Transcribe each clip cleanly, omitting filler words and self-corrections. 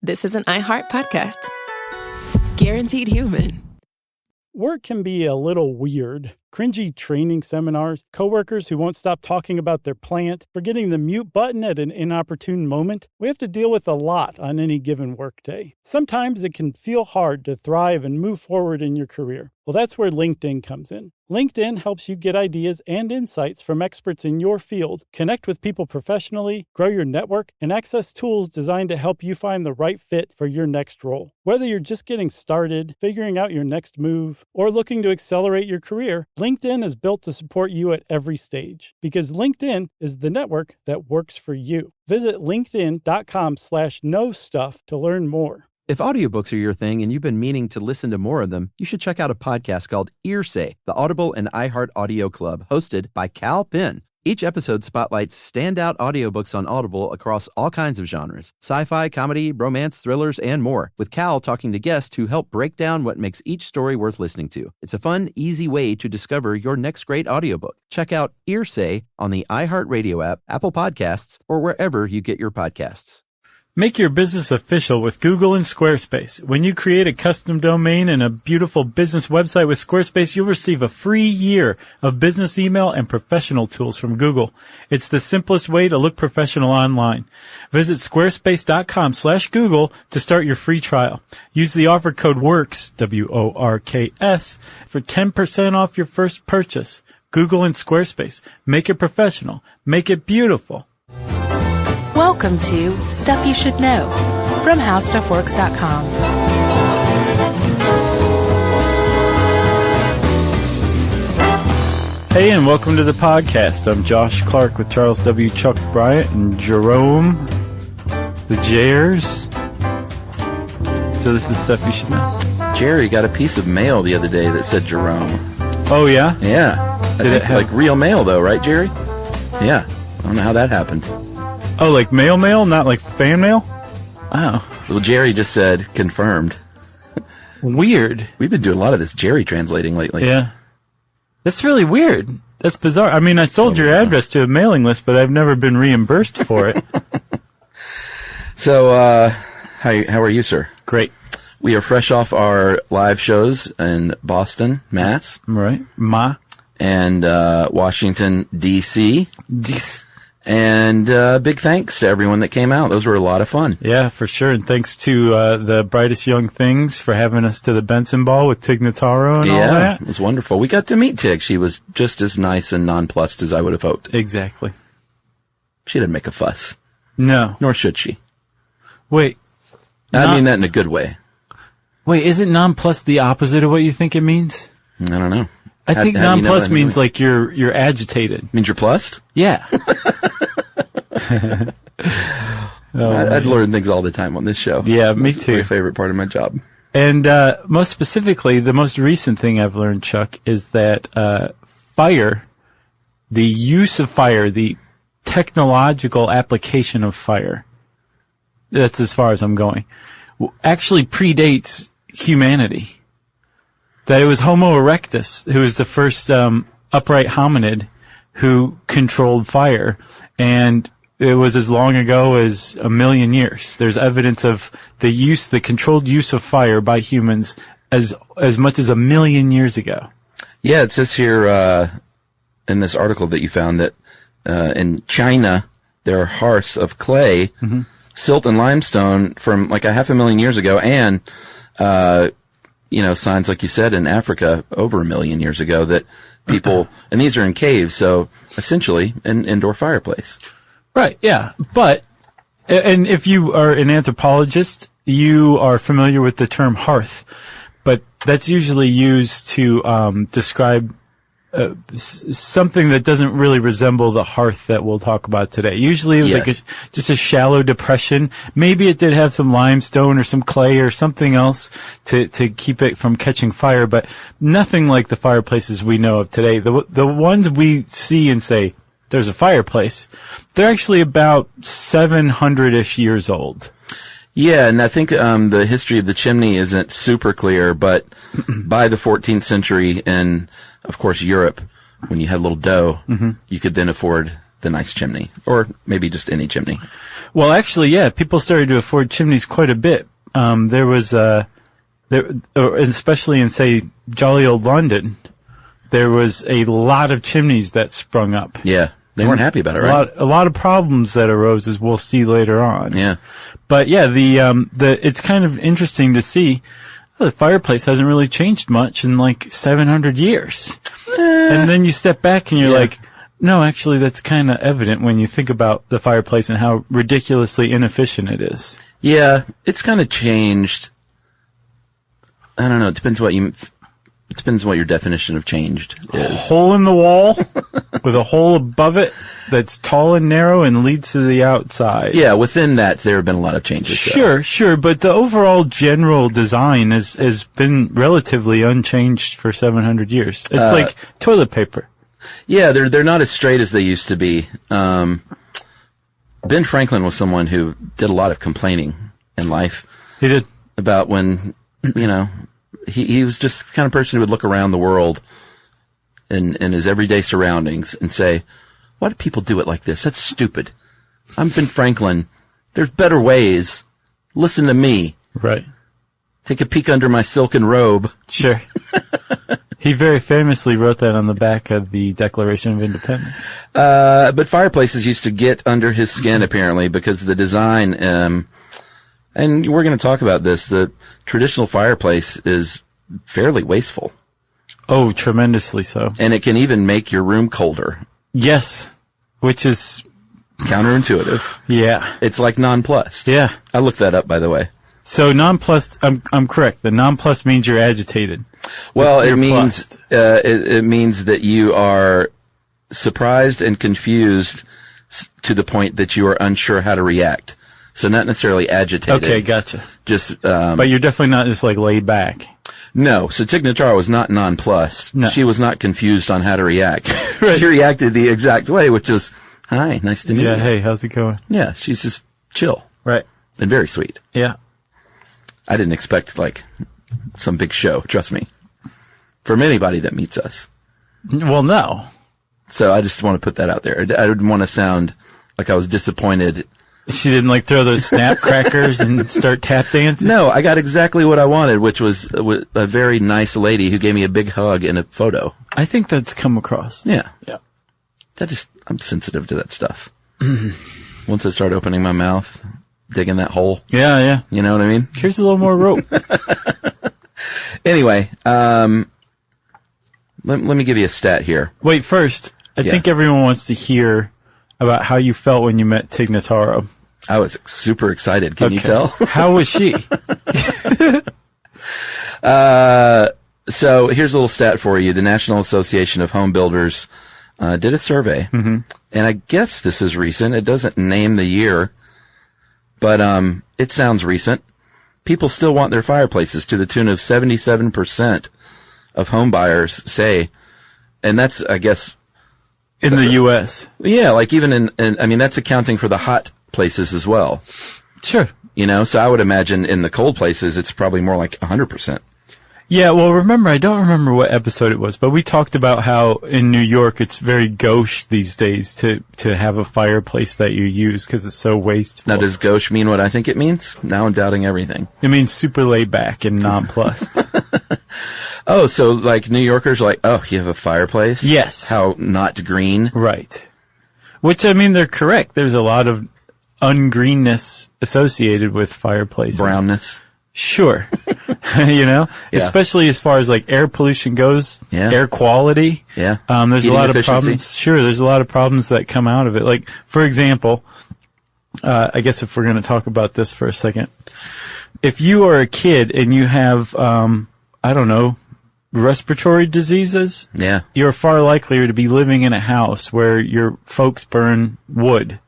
this is an iHeart podcast. Guaranteed human. Work can be a little weird. Cringy training seminars, coworkers who won't stop talking about their plant, forgetting the mute button at an inopportune moment. We have to deal with a lot on any given workday. Sometimes it can feel hard to thrive and move forward in your career. Well, that's where LinkedIn comes in. LinkedIn helps you get ideas and insights from experts in your field, connect with people professionally, grow your network, and access tools designed to help you find the right fit for your next role. Whether you're just getting started, figuring out your next move, or looking to accelerate your career, LinkedIn is built to support you at every stage because LinkedIn is the network that works for you. Visit linkedin.com/knowstuff to learn more. If audiobooks are your thing and you've been meaning to listen to more of them, you should check out a podcast called Earsay, the Audible and iHeart Audio Club, hosted by Cal Penn. Each episode spotlights standout audiobooks on Audible across all kinds of genres: sci-fi, comedy, romance, thrillers, and more, with Cal talking to guests who help break down what makes each story worth listening to. It's a fun, easy way to discover your next great audiobook. Check out Earsay on the iHeartRadio app, Apple Podcasts, or wherever you get your podcasts. Make your business official with Google and Squarespace. When you create a custom domain and a beautiful business website with Squarespace, you'll receive a free year of business email and professional tools from Google. It's the simplest way to look professional online. Visit squarespace.com/Google to start your free trial. Use the offer code WORKS, WORKS, for 10% off your first purchase. Google and Squarespace. Make it professional. Make it beautiful. Welcome to Stuff You Should Know from HowStuffWorks.com. Hey, and welcome to the podcast. I'm Josh Clark with Charles W. Chuck Bryant and Jerome, the Jers. So this is Stuff You Should Know. Jerry got a piece of mail the other day that said Jerome. Oh, yeah? Yeah. Did it have like real mail, though, right, Jerry? Yeah. I don't know how that happened. Oh, like mail, not like fan mail? Oh. Well, Jerry just said confirmed. Weird. We've been doing a lot of this Jerry translating lately. Yeah. That's really weird. That's bizarre. I mean, I sold your address to a mailing list, but I've never been reimbursed for it. So, how are you, sir? Great. We are fresh off our live shows in Boston, Mass. Right. And Washington, D.C. And big thanks to everyone that came out. Those were a lot of fun. Yeah, for sure. And thanks to the Brightest Young Things for having us to the Benson Ball with Tig Notaro and all that. Yeah, it was wonderful. We got to meet Tig. She was just as nice and nonplussed as I would have hoped. Exactly. She didn't make a fuss. No. Nor should she. Wait. I mean that in a good way. Wait, isn't nonplussed the opposite of what you think it means? I don't know. I think nonplussed means like you're agitated. Means you're plussed? Yeah. I'd learn things all the time on this show. Yeah, me too. My favorite part of my job. And most specifically, the most recent thing I've learned, Chuck, is that fire, the use of fire, the technological application of fire, that's as far as I'm going, actually predates humanity. That it was Homo erectus who was the first upright hominid who controlled fire, and it was as long ago as 1 million years. There's evidence of the controlled use of fire by humans as much as 1 million years ago. Yeah, it says here in this article that you found that in China there are hearths of clay, silt and limestone from like 500,000 years ago, and signs like you said in Africa over 1 million years ago that people, and these are in caves, so essentially an indoor fireplace. Right, yeah. But, and if you are an anthropologist, you are familiar with the term hearth, but that's usually used to describe something that doesn't really resemble the hearth that we'll talk about today. Usually it was just a shallow depression. Maybe it did have some limestone or some clay or something else to keep it from catching fire, but nothing like the fireplaces we know of today. The ones we see and say, there's a fireplace, they're actually about 700-ish years old. Yeah, and I think the history of the chimney isn't super clear, but by the 14th century in, of course, Europe, when you had little dough, you could then afford the nice chimney, or maybe just any chimney. Well, actually, yeah, people started to afford chimneys quite a bit. There was, especially in, say, jolly old London, there was a lot of chimneys that sprung up. Yeah. They weren't happy about it, right? A lot of problems that arose, as we'll see later on. Yeah. But yeah, it's kind of interesting to see the fireplace hasn't really changed much in like 700 years. And then you step back and you're like, no, actually that's kind of evident when you think about the fireplace and how ridiculously inefficient it is. Yeah, it's kind of changed. I don't know. It depends what your definition of changed is. A hole in the wall with a hole above it that's tall and narrow and leads to the outside. Yeah, within that, there have been a lot of changes. Sure. But the overall general design has been relatively unchanged for 700 years. It's like toilet paper. Yeah, they're not as straight as they used to be. Ben Franklin was someone who did a lot of complaining in life. He did. About when, he was just the kind of person who would look around the world in his everyday surroundings and say, why do people do it like this? That's stupid. I'm Ben Franklin. There's better ways. Listen to me. Right. Take a peek under my silken robe. Sure. He very famously wrote that on the back of the Declaration of Independence. But fireplaces used to get under his skin, apparently, because of the design. And we're going to talk about this. The traditional fireplace is fairly wasteful. Oh, tremendously so. And it can even make your room colder. Yes. Which is counterintuitive. Yeah. It's like nonplussed. Yeah. I looked that up, by the way. So nonplussed, I'm correct. The nonplussed means you're agitated. Well, it means that you are surprised and confused to the point that you are unsure how to react. So not necessarily agitated. Okay, gotcha. Just, but you're definitely not just like laid back. No. So Tig Notaro was not nonplussed. No. She was not confused on how to react. Right. She reacted the exact way, which was, hi, nice to meet you. Yeah, hey, how's it going? Yeah, she's just chill. Right. And very sweet. Yeah. I didn't expect, like, some big show, trust me. From anybody that meets us. Well, no. So I just want to put that out there. I didn't want to sound like I was disappointed. She didn't like throw those snap crackers and start tap dancing? No, I got exactly what I wanted, which was a very nice lady who gave me a big hug and a photo. I think that's come across. Yeah. Yeah. I'm sensitive to that stuff. Once I start opening my mouth, digging that hole. Yeah. You know what I mean? Here's a little more rope. Anyway, let me give you a stat here. Wait, first, I think everyone wants to hear about how you felt when you met Tig Notaro. I was super excited. Can you tell? How was she? So here's a little stat for you. The National Association of Home Builders did a survey, and I guess this is recent. It doesn't name the year, but it sounds recent. People still want their fireplaces to the tune of 77% of home buyers say, and that's, I guess, in the U.S. Yeah, like even I mean, that's accounting for the hot places as well. Sure. So I would imagine in the cold places, it's probably more like 100%. Yeah, well, I don't remember what episode it was, but we talked about how in New York it's very gauche these days to have a fireplace that you use because it's so wasteful. Now, does gauche mean what I think it means? Now I'm doubting everything. It means super laid back and nonplussed. Oh, so like New Yorkers are like, oh, you have a fireplace? Yes. How not green? Right. Which, I mean, they're correct. There's a lot of ungreenness associated with fireplaces. Brownness. Sure. Especially as far as like air pollution goes, air quality. Yeah. There's Heating a lot of efficiency. problems. Sure. There's a lot of problems that come out of it. Like, for example, I guess if we're going to talk about this for a second, if you are a kid and you have, respiratory diseases, you're far likelier to be living in a house where your folks burn wood.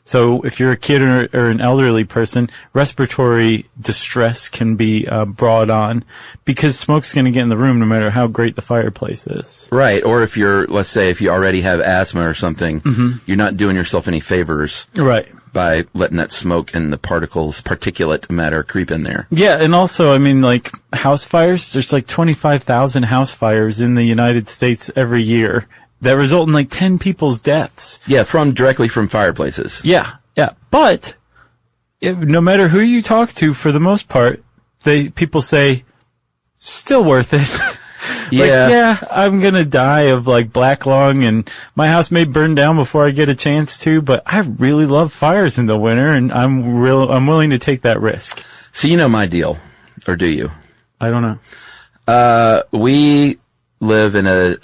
So if you're a kid or an elderly person, respiratory distress can be brought on because smoke's going to get in the room no matter how great the fireplace is. Right. Or if let's say if you already have asthma or something, you're not doing yourself any favors. Right. By letting that smoke and the particulate matter creep in there. Yeah, and also, I mean, like, house fires, there's like 25,000 house fires in the United States every year. that result in like 10 people's deaths. Yeah, directly from fireplaces. Yeah. But no matter who you talk to, for the most part, people say, still worth it. I'm gonna die of like black lung, and my house may burn down before I get a chance to, but I really love fires in the winter, and I'm willing to take that risk. So you know my deal, or do you? I don't know. We live in a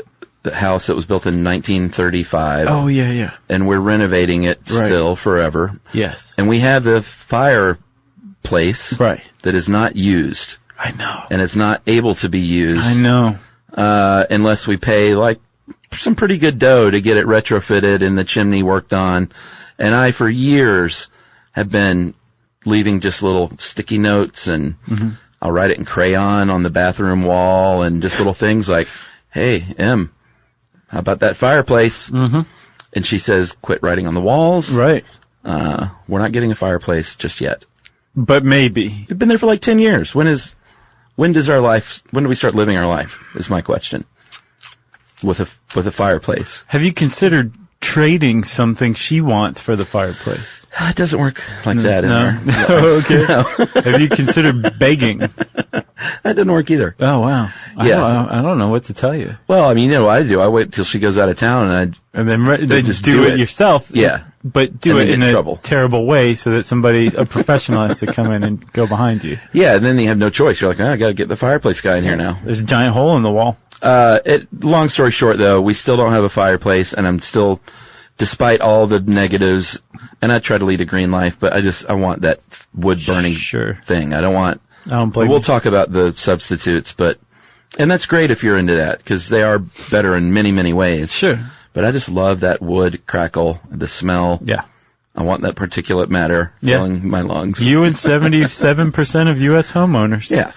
house that was built in 1935. Oh, yeah. And we're renovating it still forever. Yes. And we have the fireplace that is not used. I know. And it's not able to be used. I know. Unless we pay like some pretty good dough to get it retrofitted and the chimney worked on. And I, for years, have been leaving just little sticky notes, and I'll write it in crayon on the bathroom wall, and just little things like, hey, Em, how about that fireplace? Mm-hmm. And she says, quit writing on the walls. Right. We're not getting a fireplace just yet. But maybe. We've been there for like 10 years. When do we start living our life, is my question. With a fireplace. Have you considered trading something she wants for the fireplace? It doesn't work like that in our life. Okay. No. Have you considered begging? That didn't work either. Oh, wow. Yeah. I don't know what to tell you. Well, I mean, you know what I do? I wait till she goes out of town, and then just do it yourself. Yeah. But do it in a terrible way so that a professional has to come in and go behind you. Yeah, and then you have no choice. You're like, I gotta get the fireplace guy in here now. There's a giant hole in the wall. Long story short, though, we still don't have a fireplace, and I'm still, despite all the negatives, and I try to lead a green life, but I want that wood burning thing. I don't blame We'll talk about the substitutes, and that's great if you're into that, because they are better in many, many ways. Sure. But I just love that wood crackle, the smell. Yeah. I want that particulate matter filling my lungs. You and 77% of U.S. homeowners. Yeah.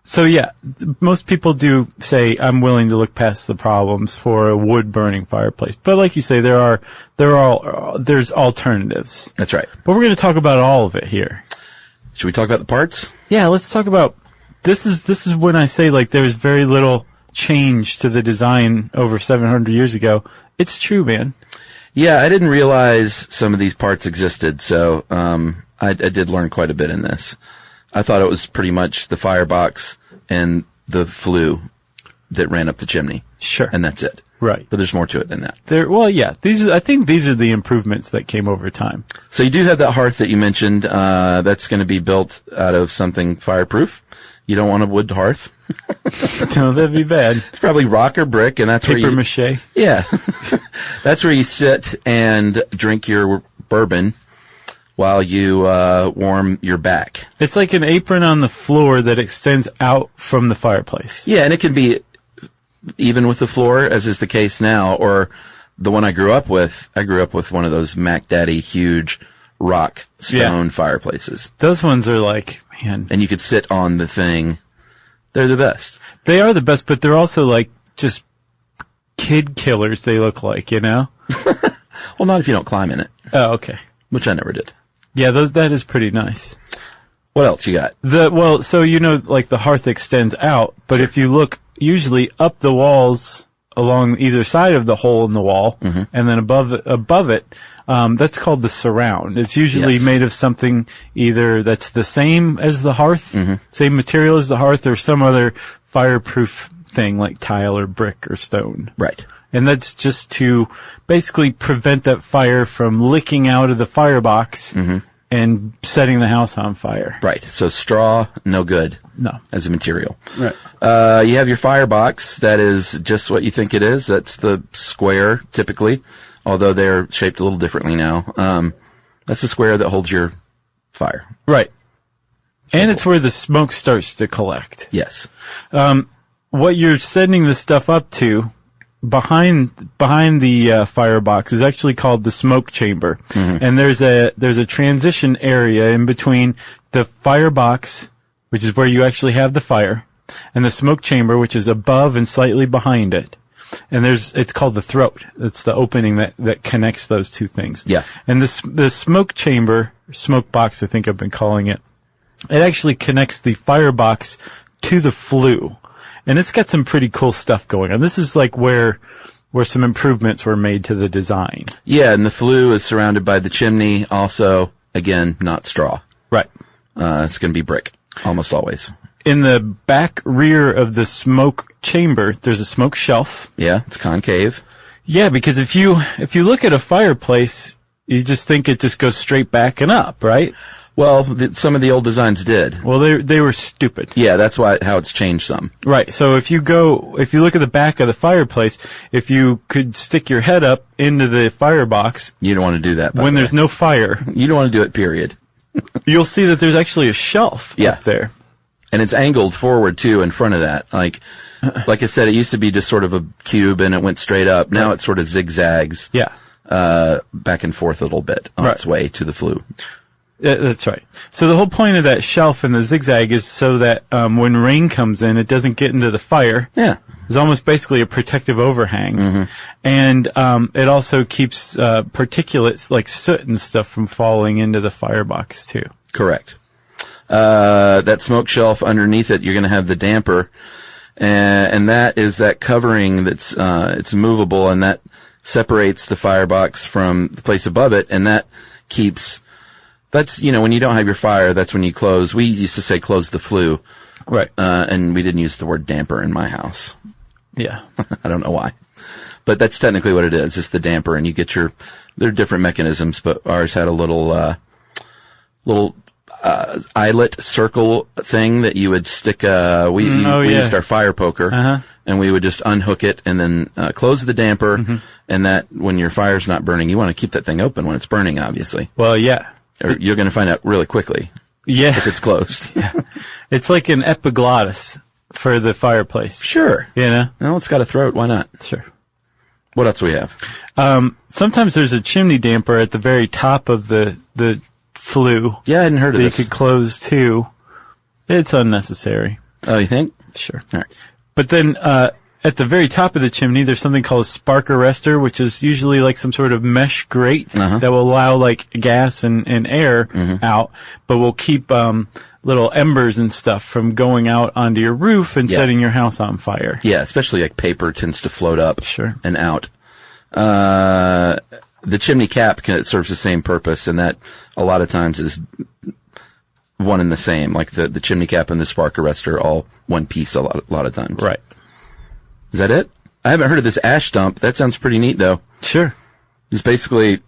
So yeah, most people do say, I'm willing to look past the problems for a wood burning fireplace. But like you say, there's alternatives. That's right. But we're going to talk about all of it here. Should we talk about the parts? Yeah, let's talk about, this is when I say like there's very little change to the design over 700 years ago. It's true, man. Yeah, I didn't realize some of these parts existed, so I did learn quite a bit in this. I thought it was pretty much the firebox and the flue that ran up the chimney. Sure. And that's it. Right. But there's more to it than that. I think these are the improvements that came over time. So you do have that hearth that you mentioned, that's going to be built out of something fireproof. You don't want a wood hearth. No, that'd be bad. It's probably rock or brick, and that's paper mache. Yeah. That's where you sit and drink your bourbon while you warm your back. It's like an apron on the floor that extends out from the fireplace. Yeah, and it can be even with the floor, as is the case now, or the one I grew up with. I grew up with one of those Mac Daddy huge rock stone fireplaces. Those ones are like, man. And you could sit on the thing. They're the best. They are the best, but they're also like just kid killers, they look like, you know? Well, not if you don't climb in it. Oh, okay. Which I never did. Yeah, that is pretty nice. What else you got? So you know, like the hearth extends out, but if you look usually up the walls along either side of the hole in the wall, and then above it, that's called the surround. It's usually made of something either that's the same as the hearth, same material as the hearth, or some other fireproof thing like tile or brick or stone. Right. And that's just to basically prevent that fire from licking out of the firebox and setting the house on fire. Right. So straw, no good. No. As a material. Right. You have your firebox. That is just what you think it is. That's the square, typically, although they're shaped a little differently now. That's the square that holds your fire. Right. Simple. And it's where the smoke starts to collect. Yes. What you're sending the stuff up to behind the firebox is actually called the smoke chamber. And there's a transition area in between the firebox, which is where you actually have the fire, and the smoke chamber, which is above and slightly behind it. And it's called the throat. It's the opening that connects those two things. Yeah. And the smoke chamber, smoke box, I think I've been calling it, it actually connects the firebox to the flue. And it's got some pretty cool stuff going on. This is like where where some improvements were made to the design. Yeah, and the flue is surrounded by the chimney. Also, again, not straw. Right. It's going to be brick, almost always. In the back rear of the smoke chamber, there's a smoke shelf. Yeah, it's concave. Yeah, because if you look at a fireplace, you just think it just goes straight back and up, right? Well, some of the old designs did. Well, they were stupid. Yeah, that's how it's changed some. Right. So if you look at the back of the fireplace, if you could stick your head up into the firebox, You don't want to do that. when there's no fire, You don't want to do it, period. you'll see that there's actually a shelf Yeah. up there. And it's angled forward, too, in front of that. Like I said, it used to be just sort of a cube and it went straight up. Now it sort of zigzags. Yeah. Back and forth a little bit on its way to the flue. That's right. So the whole point of that shelf and the zigzag is so that when rain comes in, it doesn't get into the fire. Yeah. It's almost basically a protective overhang. Mm-hmm. And it also keeps particulates like soot and stuff from falling into the firebox, too. Correct. That smoke shelf underneath it, you're going to have the damper. And that is that covering that's it's movable, and that separates the firebox from the place above it, and that keeps... That's, when you don't have your fire, that's when you close. We used to say close the flue. Right. And we didn't use the word damper in my house. Yeah. I don't know why. But that's technically what it is. It's the damper, and you get there are different mechanisms, but ours had a little eyelet circle thing that you would stick, we used our fire poker, and we would just unhook it and then, close the damper, and that, when your fire's not burning, you want to keep that thing open when it's burning, obviously. Well, yeah. Or you're going to find out really quickly. Yeah. If it's closed. Yeah. It's like an epiglottis for the fireplace. Sure. Well, it's got a throat. Why not? Sure. What else do we have? Sometimes there's a chimney damper at the very top of the flue. Yeah, I hadn't heard of that this. You could close too. It's unnecessary. Oh, you think? Sure. All right. But then, at the very top of the chimney, there's something called a spark arrestor, which is usually like some sort of mesh grate that will allow like gas and air out, but will keep little embers and stuff from going out onto your roof and setting your house on fire. Yeah, especially like paper tends to float up and out. The chimney cap serves the same purpose, and that a lot of times is one and the same. Like the chimney cap and the spark arrestor, all one piece a lot of times. Right. Is that it? I haven't heard of this ash dump. That sounds pretty neat, though. Sure. It's basically,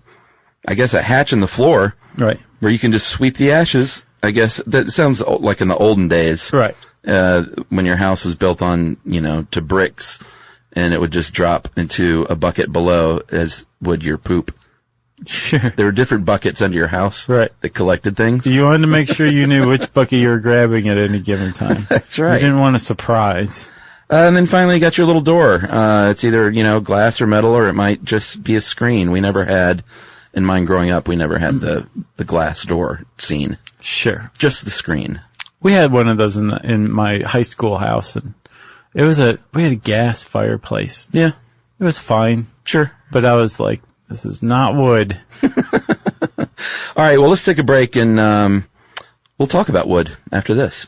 I guess, a hatch in the floor. Right. Where you can just sweep the ashes. I guess that sounds like in the olden days. Right. When your house was built on, to bricks, and it would just drop into a bucket below, as would your poop. Sure. There were different buckets under your house. Right. That collected things. You wanted to make sure you knew which bucket you were grabbing at any given time. That's right. You didn't want a surprise. And then finally you got your little door. It's either, glass or metal, or it might just be a screen. We never had, in mine growing up, we never had the glass door scene. Sure. Just the screen. We had one of those in my high school house, and we had a gas fireplace. Yeah. It was fine. Sure. But I was like, this is not wood. All right, well, let's take a break, and we'll talk about wood after this.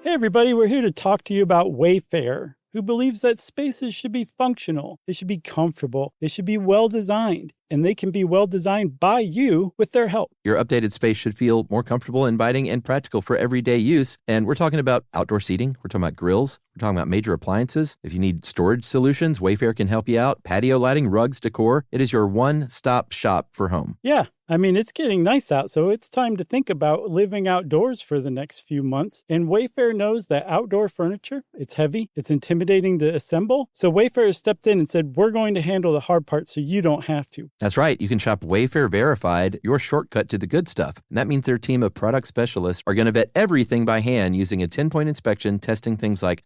Hey everybody, we're here to talk to you about Wayfair, who believes that spaces should be functional, they should be comfortable, they should be well designed, and they can be well designed by you with their help. Your updated space should feel more comfortable, inviting, and practical for everyday use. And we're talking about outdoor seating. We're talking about grills. We're talking about major appliances. If you need storage solutions, Wayfair can help you out. Patio lighting, rugs, decor. It is your one-stop shop for home. Yeah, it's getting nice out, so it's time to think about living outdoors for the next few months. And Wayfair knows that outdoor furniture, it's heavy, it's intimidating to assemble. So Wayfair has stepped in and said, we're going to handle the hard part so you don't have to. That's right. You can shop Wayfair Verified, your shortcut to the good stuff. And that means their team of product specialists are going to vet everything by hand using a 10-point inspection, testing things like,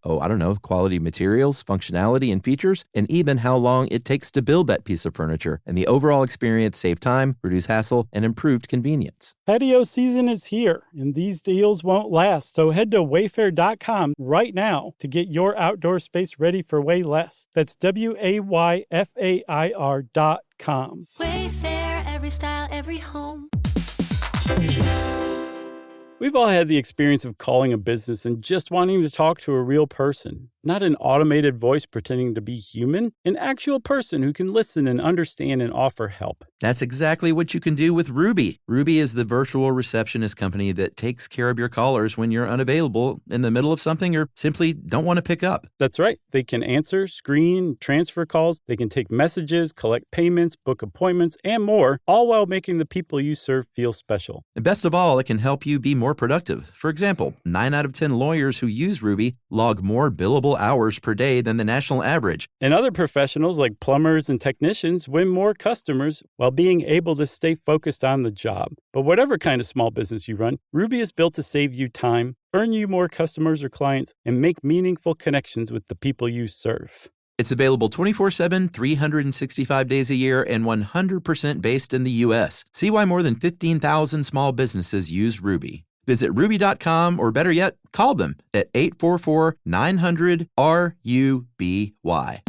quality materials, functionality and features, and even how long it takes to build that piece of furniture. And the overall experience save time, reduce hassle, and improved convenience. Patio season is here, and these deals won't last. So head to wayfair.com right now to get your outdoor space ready for way less. That's WAYFAIR.com. Wayfair, every style, every home. We've all had the experience of calling a business and just wanting to talk to a real person. Not an automated voice pretending to be human, an actual person who can listen and understand and offer help. That's exactly what you can do with Ruby. Ruby is the virtual receptionist company that takes care of your callers when you're unavailable in the middle of something or simply don't want to pick up. That's right. They can answer, screen, transfer calls. They can take messages, collect payments, book appointments, and more, all while making the people you serve feel special. And best of all, it can help you be more productive. For example, 9 out of 10 lawyers who use Ruby log more billable hours per day than the national average. And other professionals like plumbers and technicians win more customers while being able to stay focused on the job. But whatever kind of small business you run, Ruby is built to save you time, earn you more customers or clients, and make meaningful connections with the people you serve. It's available 24/7, 365 days a year, and 100% based in the U.S. See why more than 15,000 small businesses use Ruby. Visit ruby.com, or better yet, call them at 844-900-RUBY.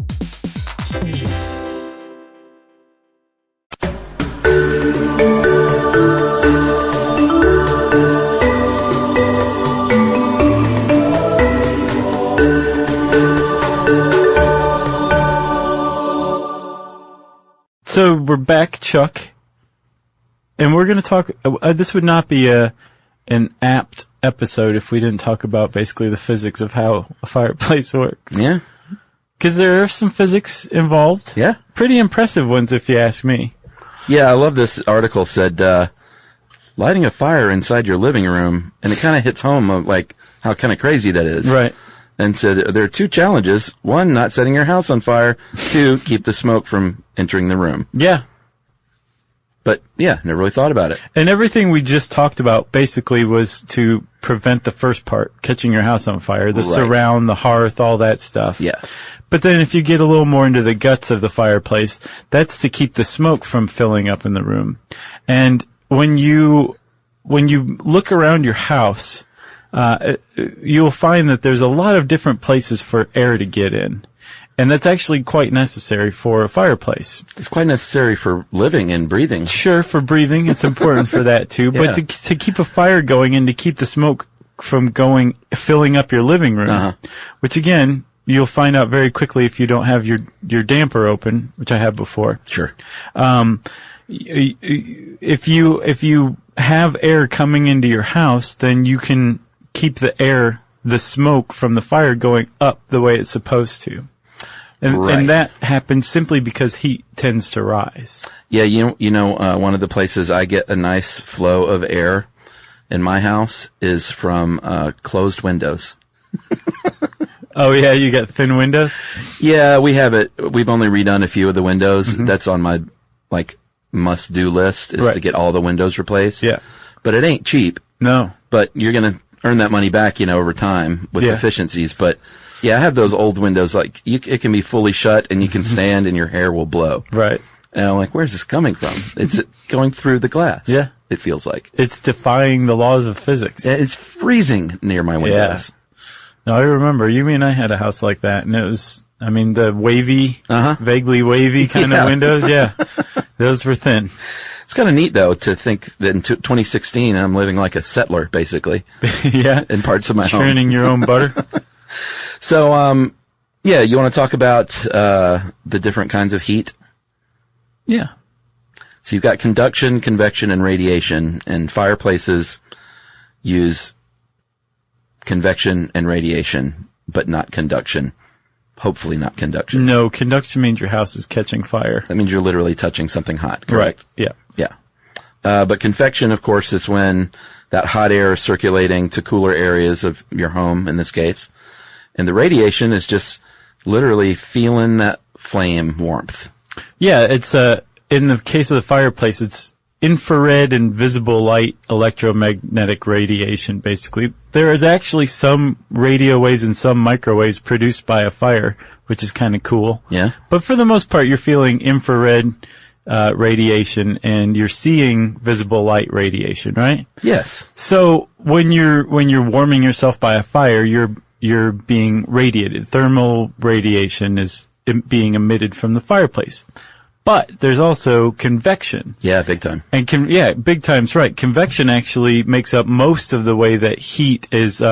So we're back, Chuck, and we're going to talk. This would not be an apt episode if we didn't talk about basically the physics of how a fireplace works. Yeah. Because there are some physics involved. Yeah. Pretty impressive ones, if you ask me. Yeah, I love this article said, lighting a fire inside your living room, and it kind of hits home of like how kind of crazy that is. Right. And said there are 2 challenges. 1, not setting your house on fire. 2, keep the smoke from entering the room. Yeah. But yeah, never really thought about it. And everything we just talked about basically was to prevent the first part, catching your house on fire, the surround, the hearth, all that stuff. Yeah. But then if you get a little more into the guts of the fireplace, that's to keep the smoke from filling up in the room. And when you look around your house, you'll find that there's a lot of different places for air to get in. And that's actually quite necessary for a fireplace. It's quite necessary for living and breathing. Sure, for breathing, it's important for that too. Yeah. But to keep a fire going and to keep the smoke from filling up your living room, which again, you'll find out very quickly if you don't have your damper open, which I have before. Sure. If you have air coming into your house, then you can keep the smoke from the fire going up the way it's supposed to. And that happens simply because heat tends to rise. Yeah, one of the places I get a nice flow of air in my house is from closed windows. Oh yeah, you got thin windows? Yeah, we have it. We've only redone a few of the windows. Mm-hmm. That's on my must-do list is to get all the windows replaced. Yeah. But it ain't cheap. No. But you're going to earn that money back, over time with efficiencies. But yeah, I have those old windows, it can be fully shut and you can stand and your hair will blow. Right. And I'm like, where's this coming from? It's going through the glass. Yeah. It feels like. It's defying the laws of physics. It's freezing near my windows. Yeah. No, I remember you and I had a house like that, and it was, the wavy, vaguely wavy kind of windows. Yeah. Those were thin. It's kind of neat, though, to think that in 2016, I'm living like a settler, basically. Yeah. In parts of my home. Churning your own butter. So, you want to talk about the different kinds of heat? Yeah. So you've got conduction, convection, and radiation, and fireplaces use convection and radiation, but not conduction. Hopefully not conduction. No, conduction means your house is catching fire. That means you're literally touching something hot, correct? Right. Yeah. But convection, of course, is when that hot air is circulating to cooler areas of your home, in this case. And the radiation is just literally feeling that flame warmth. Yeah, it's, in the case of the fireplace, it's infrared and visible light electromagnetic radiation, basically. There is actually some radio waves and some microwaves produced by a fire, which is kind of cool. Yeah. But for the most part, you're feeling infrared radiation and you're seeing visible light radiation, right? Yes. So when you're warming yourself by a fire, you're being radiated. Thermal radiation is being emitted from the fireplace. But there's also convection. Yeah, big time. And big time's right. Convection actually makes up most of the way that heat is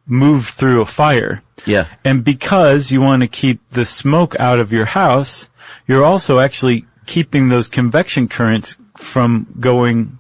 moved through a fire. Yeah. And because you want to keep the smoke out of your house, you're also actually keeping those convection currents from going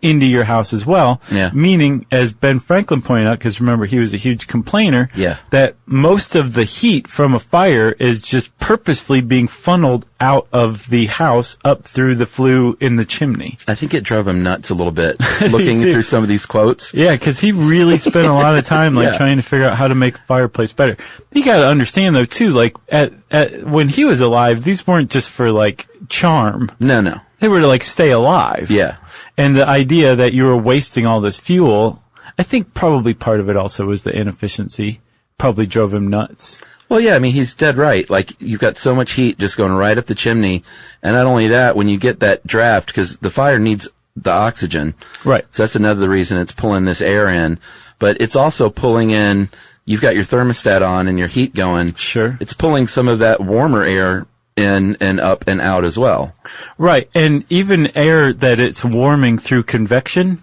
into your house as well. Yeah. Meaning, as Ben Franklin pointed out, because remember, he was a huge complainer, that most of the heat from a fire is just purposefully being funneled out of the house up through the flue in the chimney. I think it drove him nuts a little bit, looking through some of these quotes. Yeah, because he really spent a lot of time trying to figure out how to make a fireplace better. You got to understand, though, too, like, at when he was alive, these weren't just for, like, charm. No. They were to, like, stay alive. Yeah. And the idea that you were wasting all this fuel, I think probably part of it also was the inefficiency. Probably drove him nuts. Well, yeah, I mean, he's dead right. Like, you've got so much heat just going right up the chimney. And not only that, when you get that draft, because the fire needs the oxygen. Right. So that's another reason it's pulling this air in. But it's also pulling in, you've got your thermostat on and your heat going. Sure. It's pulling some of that warmer air in and up and out as well. Right. And even air that it's warming through convection,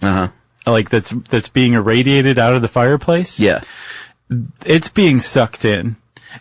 like that's being irradiated out of the fireplace. Yeah. It's being sucked in.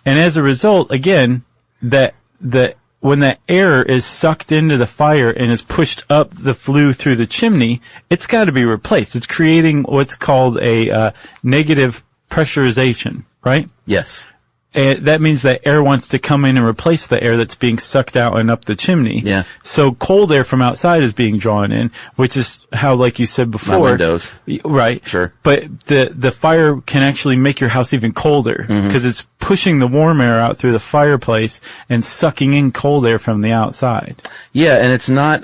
And as a result, again, when that air is sucked into the fire and is pushed up the flue through the chimney, it's got to be replaced. It's creating what's called a negative pressurization, right? Yes. That means that air wants to come in and replace the air that's being sucked out and up the chimney. Yeah. So cold air from outside is being drawn in, which is how, like you said before. My windows. Right. Sure. But the fire can actually make your house even colder because it's pushing the warm air out through the fireplace and sucking in cold air from the outside. Yeah, and it's not,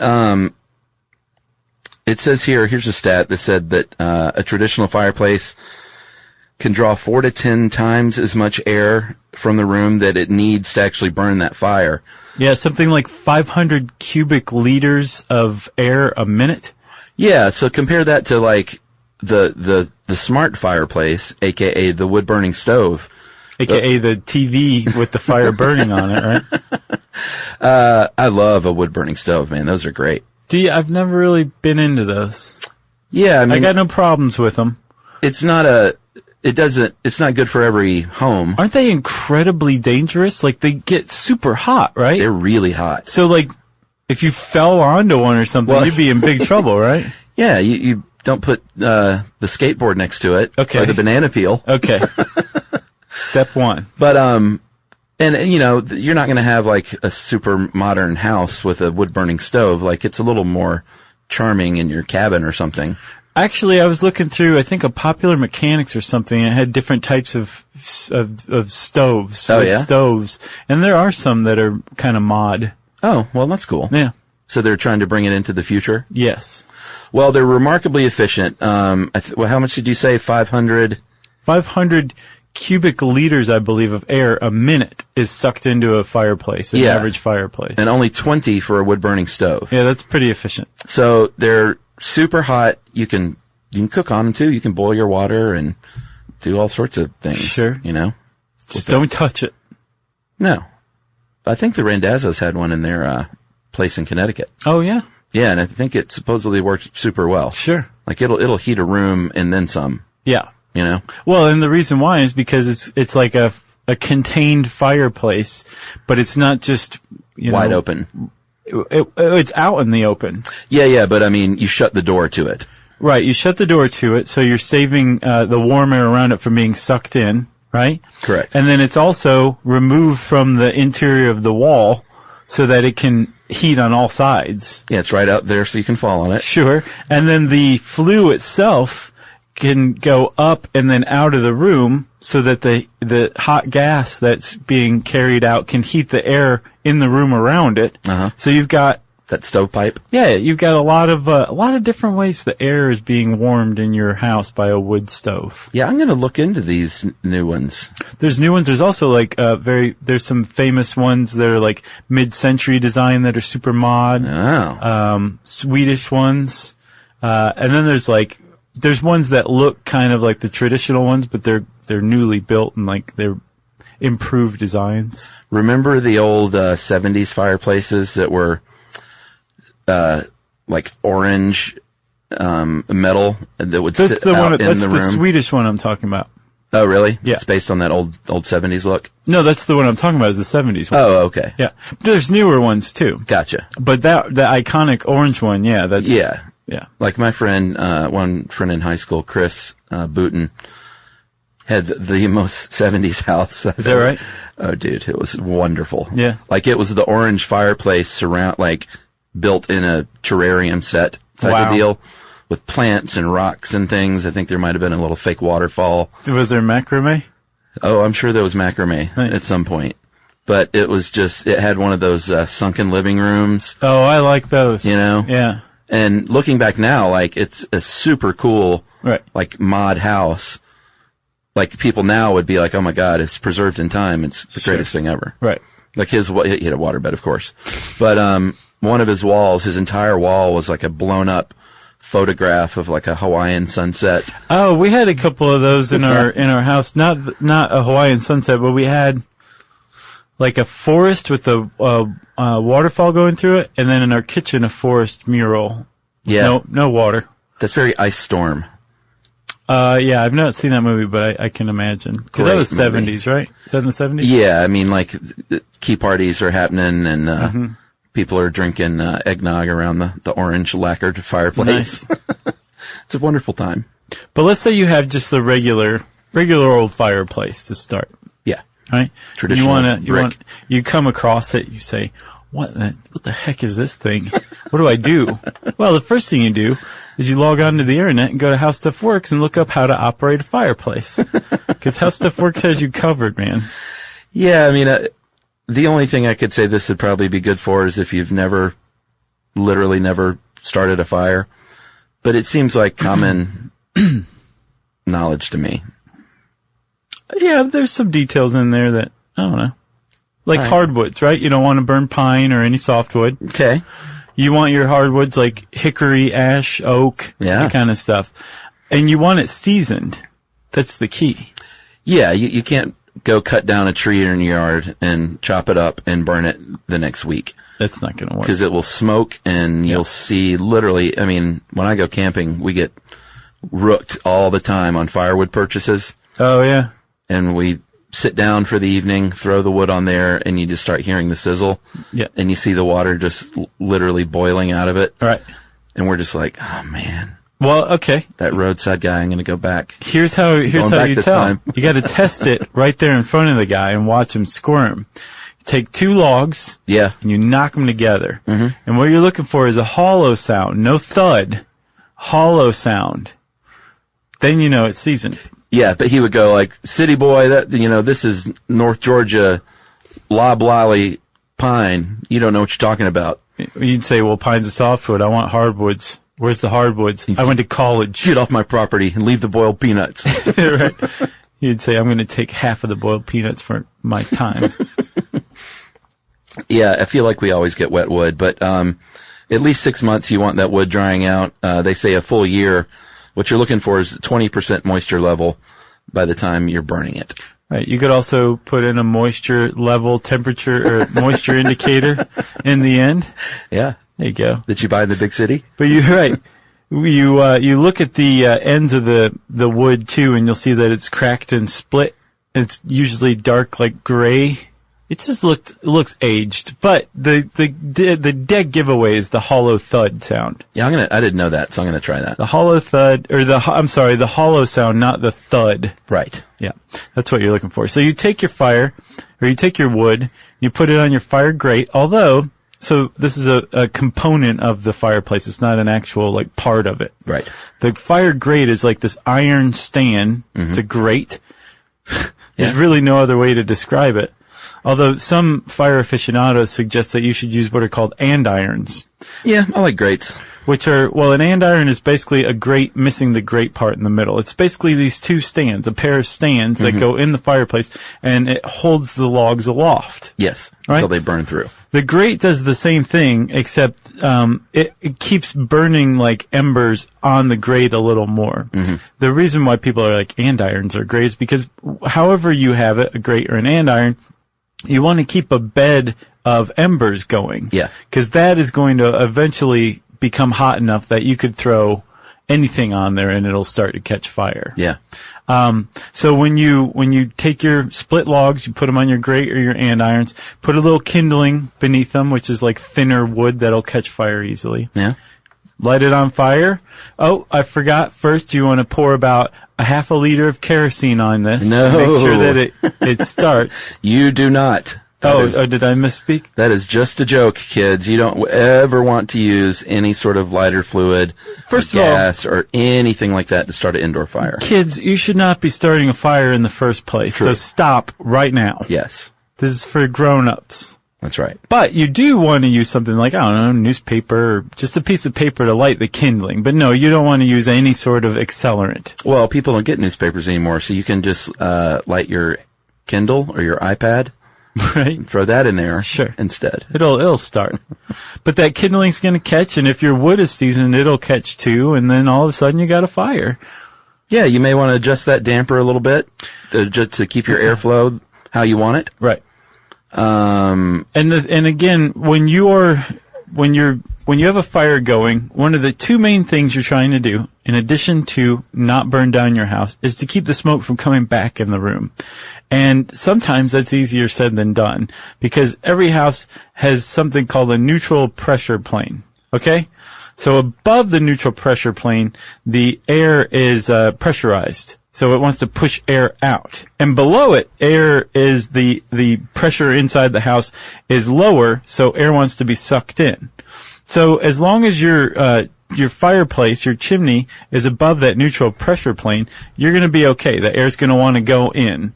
it says here's a stat that said that, a traditional fireplace can draw 4 to 10 times as much air from the room that it needs to actually burn that fire. Yeah, something like 500 cubic liters of air a minute. Yeah, so compare that to like the smart fireplace, aka the wood burning stove. AKA the TV with the fire burning on it, right? I love a wood burning stove, man. Those are great. I've never really been into those. Yeah, I mean, I got no problems with them. It's not good for every home. Aren't they incredibly dangerous? Like, they get super hot, right? They're really hot. So, like, if you fell onto one or something, you'd be in big trouble, right? Yeah, you don't put the skateboard next to it. Okay. Or the banana peel. Okay. Step one. But, and you know, you're not going to have like a super modern house with a wood burning stove. Like, it's a little more charming in your cabin or something. Actually, I was looking through, I think, a Popular Mechanics or something. It had different types of stoves. Oh, yeah? Stoves. And there are some that are kind of mod. Oh, well, that's cool. Yeah. So they're trying to bring it into the future? Yes. Well, they're remarkably efficient. Well, how much did you say? 500? 500 cubic liters, I believe, of air a minute is sucked into a fireplace, an average fireplace. And only 20 for a wood burning stove. Yeah, that's pretty efficient. So they're super hot. You can cook on them too. You can boil your water and do all sorts of things. Sure. You know? Just don't touch it. No. I think the Randazzo's had one in their, place in Connecticut. Oh, yeah? Yeah, and I think it supposedly works super well. Sure. Like it'll heat a room and then some. Yeah. You know? Well, and the reason why is because it's like a contained fireplace, but it's not just, wide open. It's out in the open. Yeah, but I mean, you shut the door to it. Right, you shut the door to it, so you're saving the warm air around it from being sucked in, right? Correct. And then it's also removed from the interior of the wall so that it can heat on all sides. Yeah, it's right out there so you can fall on it. Sure. And then the flue itself can go up and then out of the room so that the hot gas that's being carried out can heat the air in the room around it. Uh-huh. So you've got that stovepipe. Yeah, you've got a lot of different ways the air is being warmed in your house by a wood stove. Yeah, I'm going to look into these new ones. There's new ones. There's also like there's some famous ones that are like mid-century design that are super mod. Oh. Swedish ones. And then there's ones that look kind of like the traditional ones, but they're newly built and like improved designs. Remember the old 70s fireplaces that were like orange metal that would sit out in the room? That's the Swedish one I'm talking about. Oh, really? Yeah. It's based on that old 70s look? No, that's the one I'm talking about, is the 70s one. Oh, okay. Yeah. There's newer ones, too. Gotcha. But the iconic orange one, yeah, that's... Yeah. Yeah. Like my friend, one friend in high school, Chris Booten, had the most 70s house. Is that right? Oh, dude, it was wonderful. Yeah. Like it was the orange fireplace built in a terrarium set type of deal with plants and rocks and things. I think there might have been a little fake waterfall. Was there macrame? Oh, I'm sure there was macrame at some point. But it was just, it had one of those sunken living rooms. Oh, I like those. You know? Yeah. And looking back now, like, it's a super cool, like, mod house. Like, people now would be like, oh my God, it's preserved in time. It's the greatest thing ever. Right. Like he had a waterbed, of course. But, one of his walls, his entire wall was like a blown up photograph of like a Hawaiian sunset. Oh, we had a couple of those in our house. Not a Hawaiian sunset, but we had like a forest with a waterfall going through it, and then in our kitchen a forest mural. Yeah. No water. That's very Ice Storm. Yeah, I've not seen that movie, but I can imagine. Because that was 70s, right? Is that in the 70s? Yeah, I mean, like, key parties are happening, and people are drinking eggnog around the orange lacquered fireplace. Nice. It's a wonderful time. But let's say you have just the regular old fireplace to start. Yeah. Right? Traditional you come across it, you say, what the heck is this thing? What do I do? Well, the first thing you do is you log on to the internet and go to How Stuff Works and look up how to operate a fireplace. Because How Stuff Works has you covered, man. Yeah, I mean, the only thing I could say this would probably be good for is if you've literally never started a fire. But it seems like common knowledge to me. Yeah, there's some details in there that, I don't know. Like hardwoods, right? You don't want to burn pine or any softwood. Okay. You want your hardwoods like hickory, ash, oak, that kind of stuff. And you want it seasoned. That's the key. Yeah, you can't go cut down a tree in your yard and chop it up and burn it the next week. That's not going to work. Because it will smoke and you'll see literally, I mean, when I go camping, we get rooked all the time on firewood purchases. Oh, yeah. And we sit down for the evening, throw the wood on there, and you just start hearing the sizzle. Yeah. And you see the water just literally boiling out of it. Right. And we're just like, oh man. Well, okay. That roadside guy, I'm going to go back. Here's how you tell. You got to test it right there in front of the guy and watch him squirm. You take 2 logs. Yeah. And you knock them together. Mm-hmm. And what you're looking for is a hollow sound. No thud. Hollow sound. Then you know it's seasoned. Yeah, but he would go like, city boy, this is North Georgia loblolly pine. You don't know what you're talking about. You'd say, well, pine's a softwood. I want hardwoods. Where's the hardwoods? I went to college. Get off my property and leave the boiled peanuts. Right. You'd say, I'm going to take half of the boiled peanuts for my time. Yeah, I feel like we always get wet wood, but at least 6 months you want that wood drying out. They say a full year. What you're looking for is 20% moisture level by the time you're burning it. Right. You could also put in a moisture level temperature or moisture indicator in the end. Yeah. There you go. That you buy in the big city? But you're right. You look at the ends of the wood too, and you'll see that it's cracked and split. It's usually dark, like gray. It just looks aged, but the dead giveaway is the hollow thud sound. Yeah, I didn't know that, so I'm gonna try that. The hollow thud, or the hollow sound, not the thud. Right. Yeah. That's what you're looking for. So you take your fire, or you take your wood, you put it on your fire grate, so this is a component of the fireplace. It's not an actual, like, part of it. Right. The fire grate is like this iron stand. Mm-hmm. It's a grate. There's really no other way to describe it. Although some fire aficionados suggest that you should use what are called andirons. Yeah, I like grates. Which are, an andiron is basically a grate missing the grate part in the middle. It's basically these 2 stands, a pair of stands that go in the fireplace, and it holds the logs aloft. Yes, right? So they burn through. The grate does the same thing, except it keeps burning like embers on the grate a little more. Mm-hmm. The reason why people are like andirons are great is because however you have it, a grate or an andiron, you want to keep a bed of embers going. Yeah. Because that is going to eventually become hot enough that you could throw anything on there and it'll start to catch fire. Yeah. So when you take your split logs, you put them on your grate or your andirons, put a little kindling beneath them, which is like thinner wood that'll catch fire easily. Yeah. Light it on fire. Oh, I forgot. First, you want to pour about a half a liter of kerosene on this No. to make sure that it starts. You do not. Did I misspeak? That is just a joke, kids. You don't ever want to use any sort of lighter fluid, First or of all, gas, or anything like that to start an indoor fire. Kids, you should not be starting a fire in the first place. True. So stop right now. Yes, This is for grown-ups. that's right. But you do want to use something like, I don't know, newspaper or just a piece of paper to light the kindling. But no, you don't want to use any sort of accelerant. Well, people don't get newspapers anymore, so you can just light your Kindle or your iPad. Right? Throw that in there Sure. instead. It'll start. But that kindling's going to catch, and if your wood is seasoned, it'll catch too, and then all of a sudden you got a fire. Yeah, you may want to adjust that damper a little bit just to keep your airflow how you want it. Right. And again, when you have a fire going, one of the two main things you're trying to do, in addition to not burn down your house, is to keep the smoke from coming back in the room. And sometimes that's easier said than done, because every house has something called a neutral pressure plane. Okay? So above the neutral pressure plane, the air is pressurized. So it wants to push air out. And below it, air is the pressure inside the house is lower, so air wants to be sucked in. So as long as your fireplace, your chimney, is above that neutral pressure plane, you're going to be okay. The air's going to want to go in.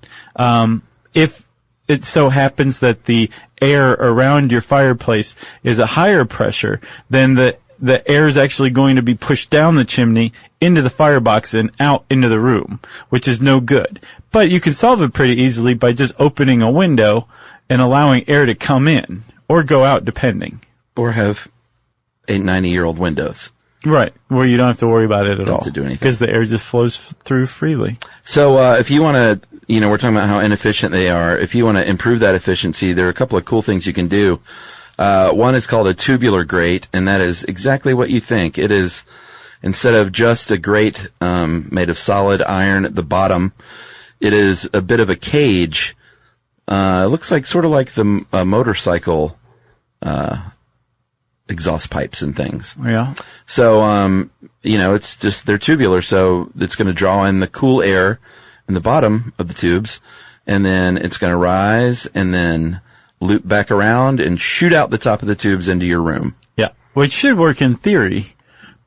If it so happens that the air around your fireplace is a higher pressure, then the air is actually going to be pushed down the chimney into the firebox and out into the room, which is no good. But you can solve it pretty easily by just opening a window and allowing air to come in or go out, depending. Or have 90-year-old windows. Right, where you don't have to worry about it at all. Don't have to do anything. Because the air just flows through freely. So if you want to, we're talking about how inefficient they are. If you want to improve that efficiency, there are a couple of cool things you can do. One is called a tubular grate, and that is exactly what you think. It is, instead of just a grate made of solid iron at the bottom, it is a bit of a cage. It looks like sort of like the motorcycle exhaust pipes and things. Yeah. So, it's just, they're tubular, so it's going to draw in the cool air in the bottom of the tubes, and then it's going to rise and then loop back around and shoot out the top of the tubes into your room. Yeah. Which should work in theory.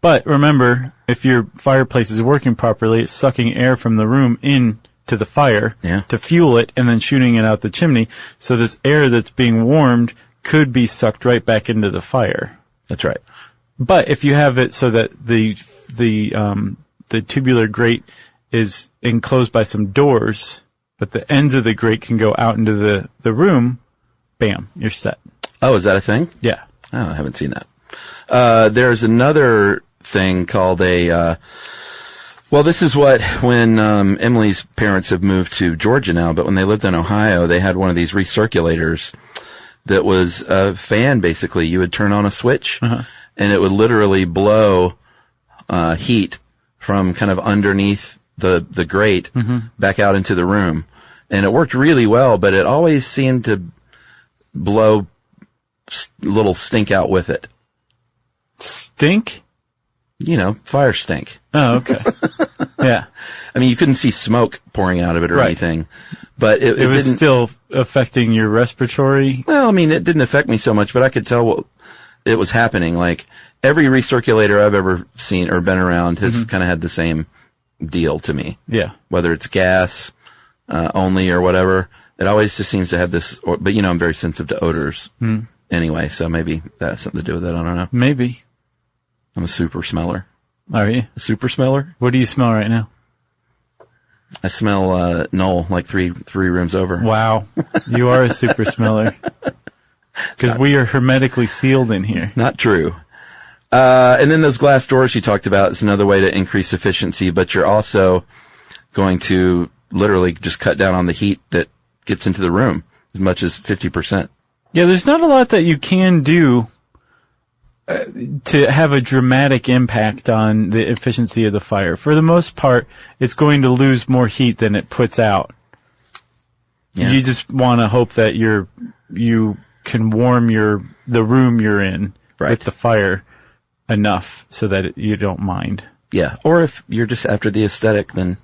But remember, if your fireplace is working properly, it's sucking air from the room in to the fire to fuel it and then shooting it out the chimney. So this air that's being warmed could be sucked right back into the fire. That's right. But if you have it so that the tubular grate is enclosed by some doors, but the ends of the grate can go out into the room, bam, you're set. Oh, is that a thing? Yeah. Oh, I haven't seen that. There's another thing called this is when Emily's parents have moved to Georgia now, but when they lived in Ohio, they had one of these recirculators that was a fan, basically. You would turn on a switch, and it would literally blow heat from kind of underneath the grate back out into the room. And it worked really well, but it always seemed to blow little stink out with it. Stink? Fire stink. Oh, okay. Yeah. I mean, you couldn't see smoke pouring out of it or anything, but it was didn't, still affecting your respiratory. well, I mean, it didn't affect me so much, but I could tell what it was happening. Like every recirculator I've ever seen or been around has kind of had the same deal to me. Yeah. Whether it's gas, only or whatever, it always just seems to have this, but I'm very sensitive to odors anyway, so maybe that has something to do with it. I don't know. Maybe. I'm a super smeller. Are you? A super smeller? What do you smell right now? I smell Noel like three rooms over. Wow. You are a super smeller. Because we are hermetically sealed in here. Not true. And then those glass doors you talked about is another way to increase efficiency, but you're also going to literally just cut down on the heat that gets into the room as much as 50%. Yeah, there's not a lot that you can do to have a dramatic impact on the efficiency of the fire. For the most part, it's going to lose more heat than it puts out. Yeah. You just want to hope that you can warm the room you're in with the fire enough so that you don't mind. Yeah. Or if you're just after the aesthetic, then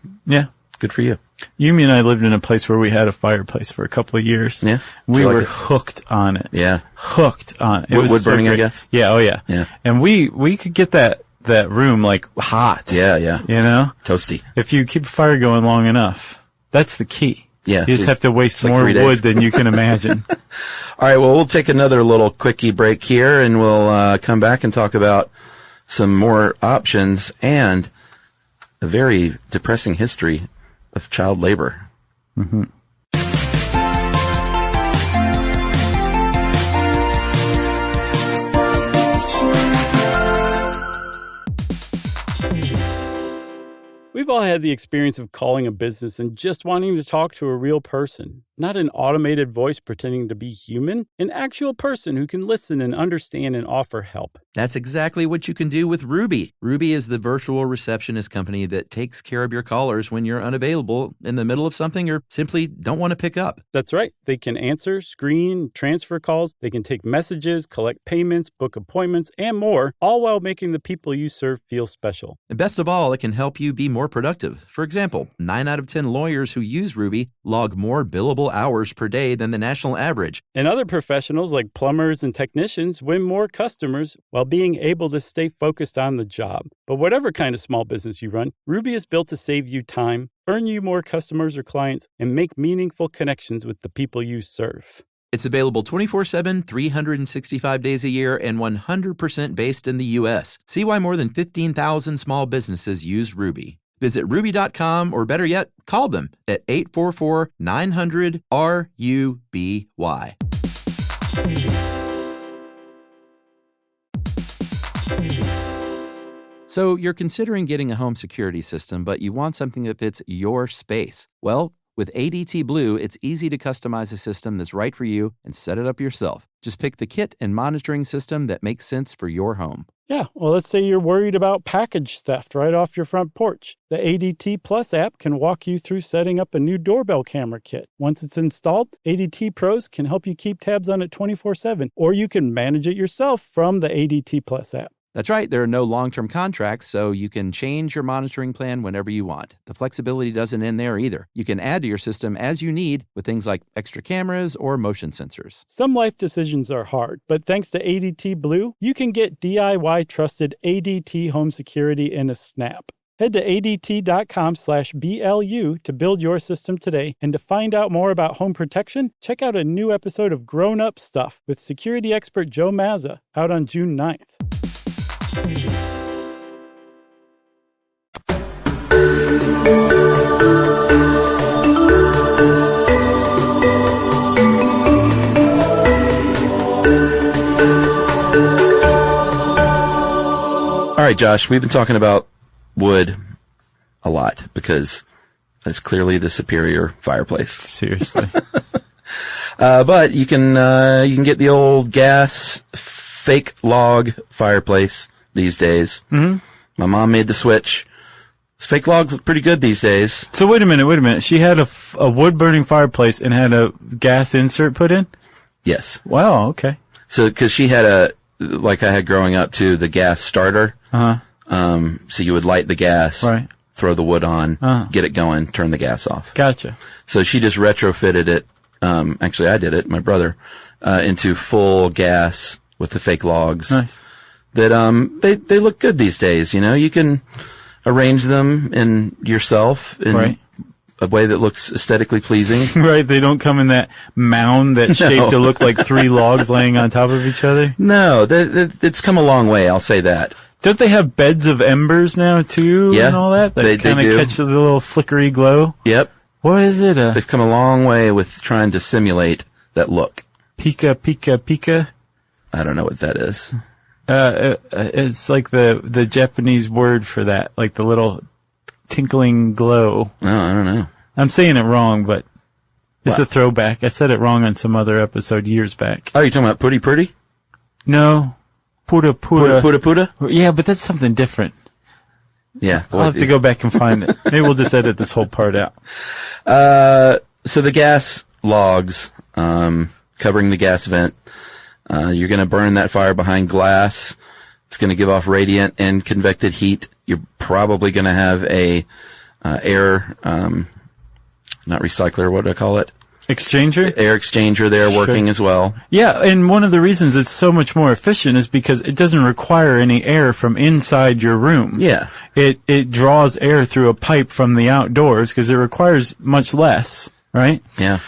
good for you. Yumi and I lived in a place where we had a fireplace for a couple of years. Yeah. We were hooked on it. Yeah. Hooked on it. It was wood burning, I guess? Yeah, oh yeah. Yeah. And we could get that room like hot. Yeah, yeah. You know? Toasty. If you keep a fire going long enough. That's the key. Yeah. You just have to waste more wood than you can imagine. All right, well, we'll take another little quickie break here, and we'll come back and talk about some more options and a very depressing history of child labor. Mm-hmm. We've all had the experience of calling a business and just wanting to talk to a real person. Not an automated voice pretending to be human, an actual person who can listen and understand and offer help. That's exactly what you can do with Ruby. Ruby is the virtual receptionist company that takes care of your callers when you're unavailable in the middle of something or simply don't want to pick up. That's right. They can answer, screen, transfer calls. They can take messages, collect payments, book appointments, and more, all while making the people you serve feel special. And best of all, it can help you be more productive. For example, 9 out of 10 lawyers who use Ruby log more billable hours per day than the national average. And other professionals like plumbers and technicians win more customers while being able to stay focused on the job. But whatever kind of small business you run, Ruby is built to save you time, earn you more customers or clients, and make meaningful connections with the people you serve. It's available 24/7, 365 days a year, and 100% based in the U.S. See why more than 15,000 small businesses use Ruby. Visit ruby.com, or better yet, call them at 844-900-RUBY. So you're considering getting a home security system, but you want something that fits your space. Well, with ADT Blue, it's easy to customize a system that's right for you and set it up yourself. Just pick the kit and monitoring system that makes sense for your home. Yeah, well, let's say you're worried about package theft right off your front porch. The ADT Plus app can walk you through setting up a new doorbell camera kit. Once it's installed, ADT Pros can help you keep tabs on it 24/7, or you can manage it yourself from the ADT Plus app. That's right. There are no long-term contracts, so you can change your monitoring plan whenever you want. The flexibility doesn't end there either. You can add to your system as you need with things like extra cameras or motion sensors. Some life decisions are hard, but thanks to ADT Blue, you can get DIY trusted ADT home security in a snap. Head to ADT.com/BLU to build your system today. And to find out more about home protection, check out a new episode of Grown Up Stuff with security expert Joe Mazza out on June 9th. All right, Josh, we've been talking about wood a lot because that's clearly the superior fireplace. Seriously. But you can get the old gas fake log fireplace these days. Mm-hmm. My mom made the switch. Fake logs look pretty good these days. So wait a minute. She had a wood-burning fireplace and had a gas insert put in? Yes. Wow, okay. So, cause she had like I had growing up too, the gas starter. Uh-huh. So you would light the gas, right, throw the wood on, get it going, turn the gas off. Gotcha. So she just retrofitted it. Actually I did it, my brother, into full gas with the fake logs. Nice. That, they look good these days, you know, you can arrange them in yourself in a way that looks aesthetically pleasing. Right. They don't come in that mound that's shaped to look like 3 logs laying on top of each other. No, it's come a long way. I'll say that. Don't they have beds of embers now too? Yeah, and all that? That kind of catch the little flickery glow? Yep. What is it? They've come a long way with trying to simulate that look. Pika. I don't know what that is. It's like the Japanese word for that, like the little tinkling glow. No, I don't know. I'm saying it wrong, but it's a throwback. I said it wrong on some other episode years back. Oh, you're talking about putty putty? No. Puda. Puda? Yeah, but that's something different. Yeah. I'll have to go back and find it. Maybe we'll just edit this whole part out. So the gas logs, covering the gas vent, you're going to burn that fire behind glass. It's going to give off radiant and convected heat. You're probably going to have a air, not recycler, what do I call it? Exchanger? Air exchanger there working as well. Yeah, and one of the reasons it's so much more efficient is because it doesn't require any air from inside your room. Yeah. It draws air through a pipe from the outdoors because it requires much less, right? Yeah.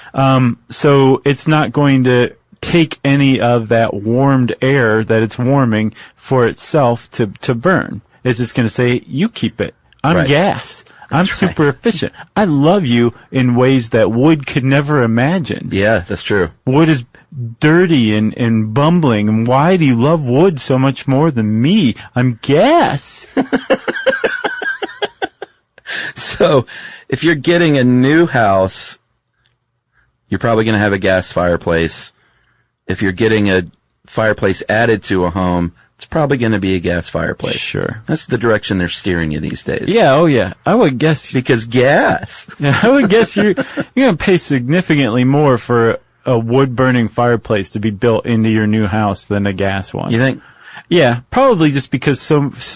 So it's not going to take any of that warmed air that it's warming for itself to burn. It's just going to say, you keep it. I'm gas. I'm super efficient. I love you in ways that wood could never imagine. Yeah, that's true. Wood is dirty and bumbling. And why do you love wood so much more than me? I'm gas. So, if you're getting a new house, you're probably going to have a gas fireplace. If you're getting a fireplace added to a home, it's probably going to be a gas fireplace. Sure. That's the direction they're steering you these days. Yeah, oh yeah. I would guess. Because gas. Yeah, I would guess you're going to pay significantly more for a wood-burning fireplace to be built into your new house than a gas one. You think? Yeah, probably just because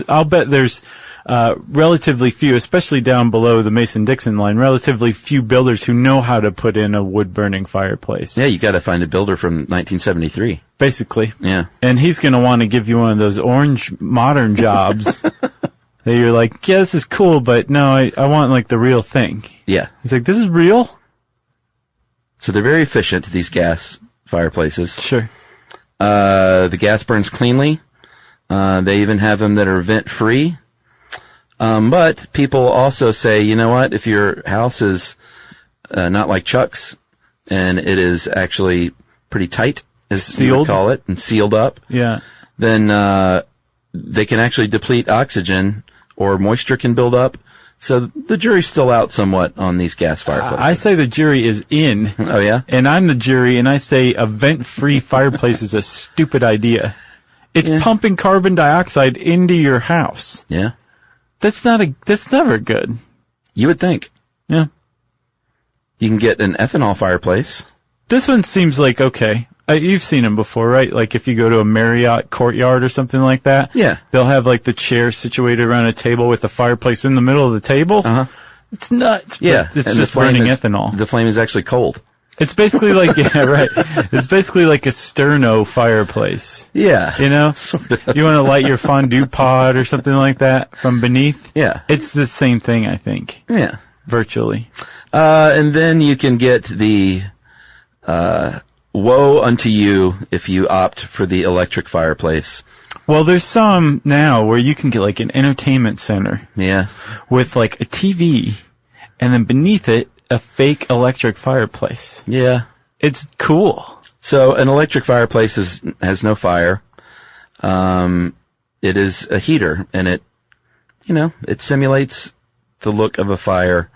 I'll bet there's relatively few, especially down below the Mason-Dixon line, relatively few builders who know how to put in a wood-burning fireplace. Yeah, you got to find a builder from 1973. Basically. Yeah. And he's going to want to give you one of those orange modern jobs that you're like, yeah, this is cool, but no, I want like the real thing. Yeah. He's like, this is real? So they're very efficient, these gas fireplaces. Sure. The gas burns cleanly. They even have them that are vent-free. But people also say, you know what, if your house is not like Chuck's and it is actually pretty tight, as you would call it, and sealed up, yeah, then they can actually deplete oxygen or moisture can build up. So the jury's still out somewhat on these gas fireplaces. I say the jury is in. Oh, yeah? And I'm the jury, and I say a vent-free fireplace is a stupid idea. It's pumping carbon dioxide into your house. Yeah. That's never good. You would think. Yeah. You can get an ethanol fireplace. This one seems like okay. You've seen them before, right? Like if you go to a Marriott Courtyard or something like that. Yeah. They'll have like the chair situated around a table with a fireplace in the middle of the table. Uh-huh. It's nuts. Yeah. It's just burning ethanol. The flame is actually cold. It's basically like, yeah, right. It's basically like a sterno fireplace. Yeah. You know? You want to light your fondue pod or something like that from beneath? Yeah. It's the same thing, I think. Yeah. Virtually. And then you can get the, woe unto you if you opt for the electric fireplace. Well, there's some now where you can get like an entertainment center. Yeah. With like a TV and then beneath it, a fake electric fireplace. Yeah. It's cool. So an electric fireplace has no fire. It is a heater and it simulates the look of a fire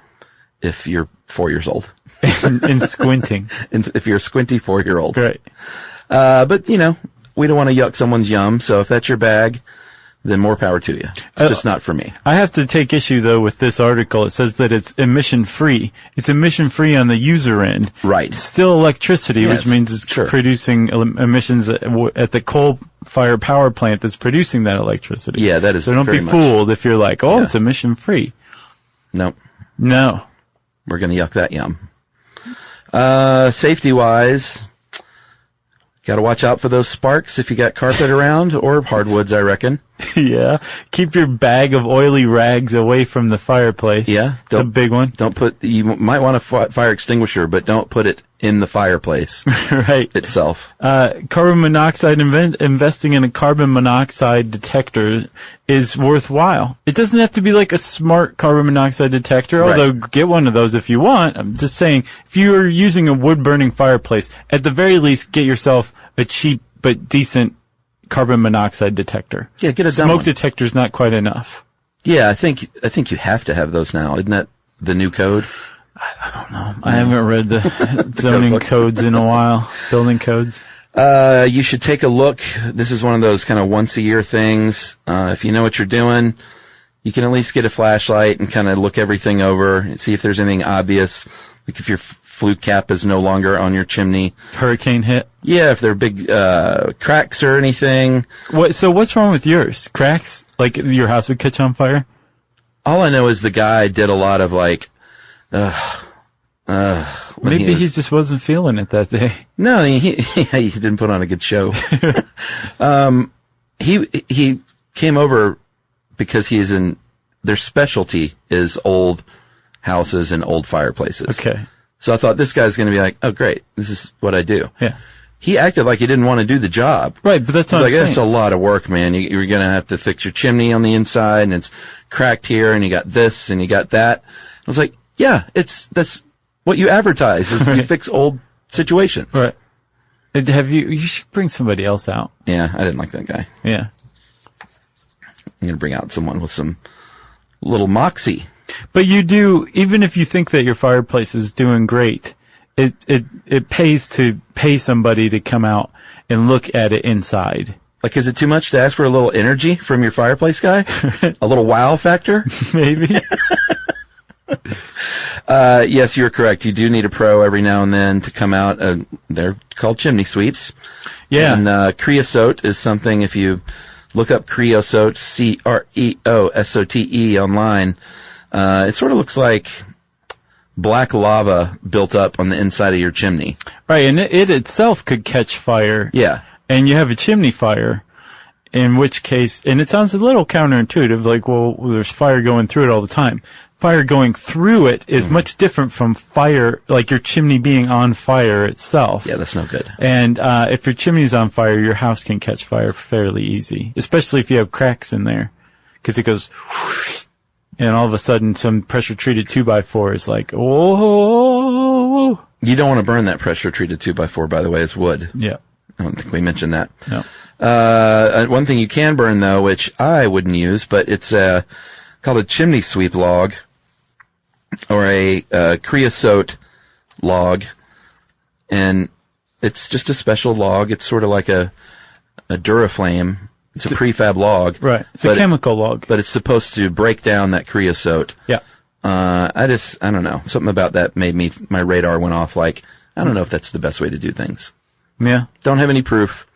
if you're 4 years old. and squinting. And if you're a squinty 4-year-old. Right. But we don't want to yuck someone's yum. So if that's your bag, then more power to you. It's just not for me. I have to take issue though with this article. It says that it's emission free. It's emission free on the user end. Right. It's still electricity, which means it's producing emissions at the coal-fired power plant that's producing that electricity. Yeah, that is. So don't be fooled if you're like, it's emission free. Nope. No. We're going to yuck that yum. Safety wise, got to watch out for those sparks if you got carpet around or hardwoods, I reckon. Yeah. Keep your bag of oily rags away from the fireplace. Yeah. It's a big one. You might want a fire extinguisher, but don't put it in the fireplace Right. itself. Carbon monoxide, investing in a carbon monoxide detector is worthwhile. It doesn't have to be like a smart carbon monoxide detector, although get one of those if you want. I'm just saying, if you're using a wood-burning fireplace, at the very least, get yourself a cheap but decent carbon monoxide detector. Yeah, get a dumb smoke one. detector's not quite enough. Yeah, I think you have to have those now. Isn't that the new code? I don't know. I haven't read the zoning codes in a while. Building codes. You should take a look. This is one of those kind of once a year things. If you know what you're doing, you can at least get a flashlight and kind of look everything over and see if there's anything obvious. Like if your flue cap is no longer on your chimney. Hurricane hit. Yeah, if there are big, cracks or anything. So what's wrong with yours? Cracks? Like your house would catch on fire? All I know is the guy did a lot of like, Maybe he just wasn't feeling it that day. No, he didn't put on a good show. He came over because their specialty is old houses and old fireplaces. Okay. So I thought this guy's going to be like, oh great, this is what I do. Yeah. He acted like he didn't want to do the job. Right, but that's not like, that's a lot of work, man. You're going to have to fix your chimney on the inside and it's cracked here and you got this and you got that. I was like, yeah, that's what you advertise is you fix old situations. Right. You should bring somebody else out. Yeah, I didn't like that guy. Yeah. I'm going to bring out someone with some little moxie. But you do, even if you think that your fireplace is doing great, it pays to pay somebody to come out and look at it inside. Like, is it too much to ask for a little energy from your fireplace guy? A little wow factor? Maybe. Yes, you're correct. You do need a pro every now and then to come out. They're called chimney sweeps. Yeah. And creosote is something, if you look up creosote, Creosote online, it sort of looks like black lava built up on the inside of your chimney. Right, and it itself could catch fire. Yeah. And you have a chimney fire, in which case, and it sounds a little counterintuitive, like, well, there's fire going through it all the time. Fire going through it is much different from fire, like your chimney being on fire itself. Yeah, that's no good. And if your chimney's on fire, your house can catch fire fairly easy, especially if you have cracks in there, because it goes whoosh, and all of a sudden some pressure-treated 2x4 is like, oh. You don't want to burn that pressure-treated 2x4, by the way, it's wood. Yeah. I don't think we mentioned that. No. One thing you can burn, though, which I wouldn't use, but it's called a chimney sweep log, or a creosote log, and it's just a special log. It's sort of like a Duraflame. It's a prefab log. Right. It's a chemical log. But it's supposed to break down that creosote. Yeah. I don't know. Something about that made my radar went off like, I don't know if that's the best way to do things. Yeah. Don't have any proof,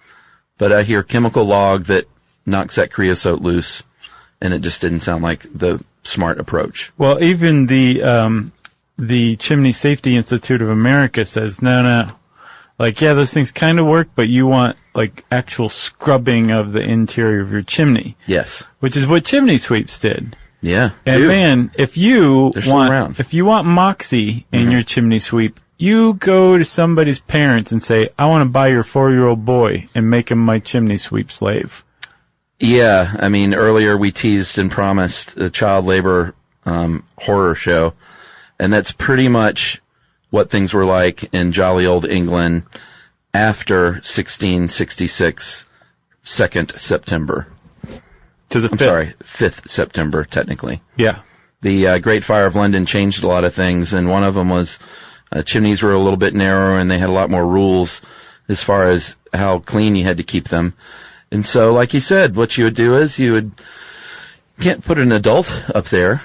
but I hear chemical log that knocks that creosote loose, and it just didn't sound like the smart approach. Well, even the Chimney Safety Institute of America says, no. Like, yeah, those things kind of work, but you want, like, actual scrubbing of the interior of your chimney. Yes. Which is what chimney sweeps did. Yeah. And man, if you want moxie in your chimney sweep, you go to somebody's parents and say, I want to buy your 4-year-old boy and make him my chimney sweep slave. Yeah, I mean, earlier we teased and promised a child labor horror show, and that's pretty much what things were like in jolly old England after 1666, 2nd September. To the 5th. I'm sorry, 5th September, technically. Yeah. The Great Fire of London changed a lot of things, and one of them was chimneys were a little bit narrower, and they had a lot more rules as far as how clean you had to keep them. And so, like you said, what you would do is you can't put an adult up there.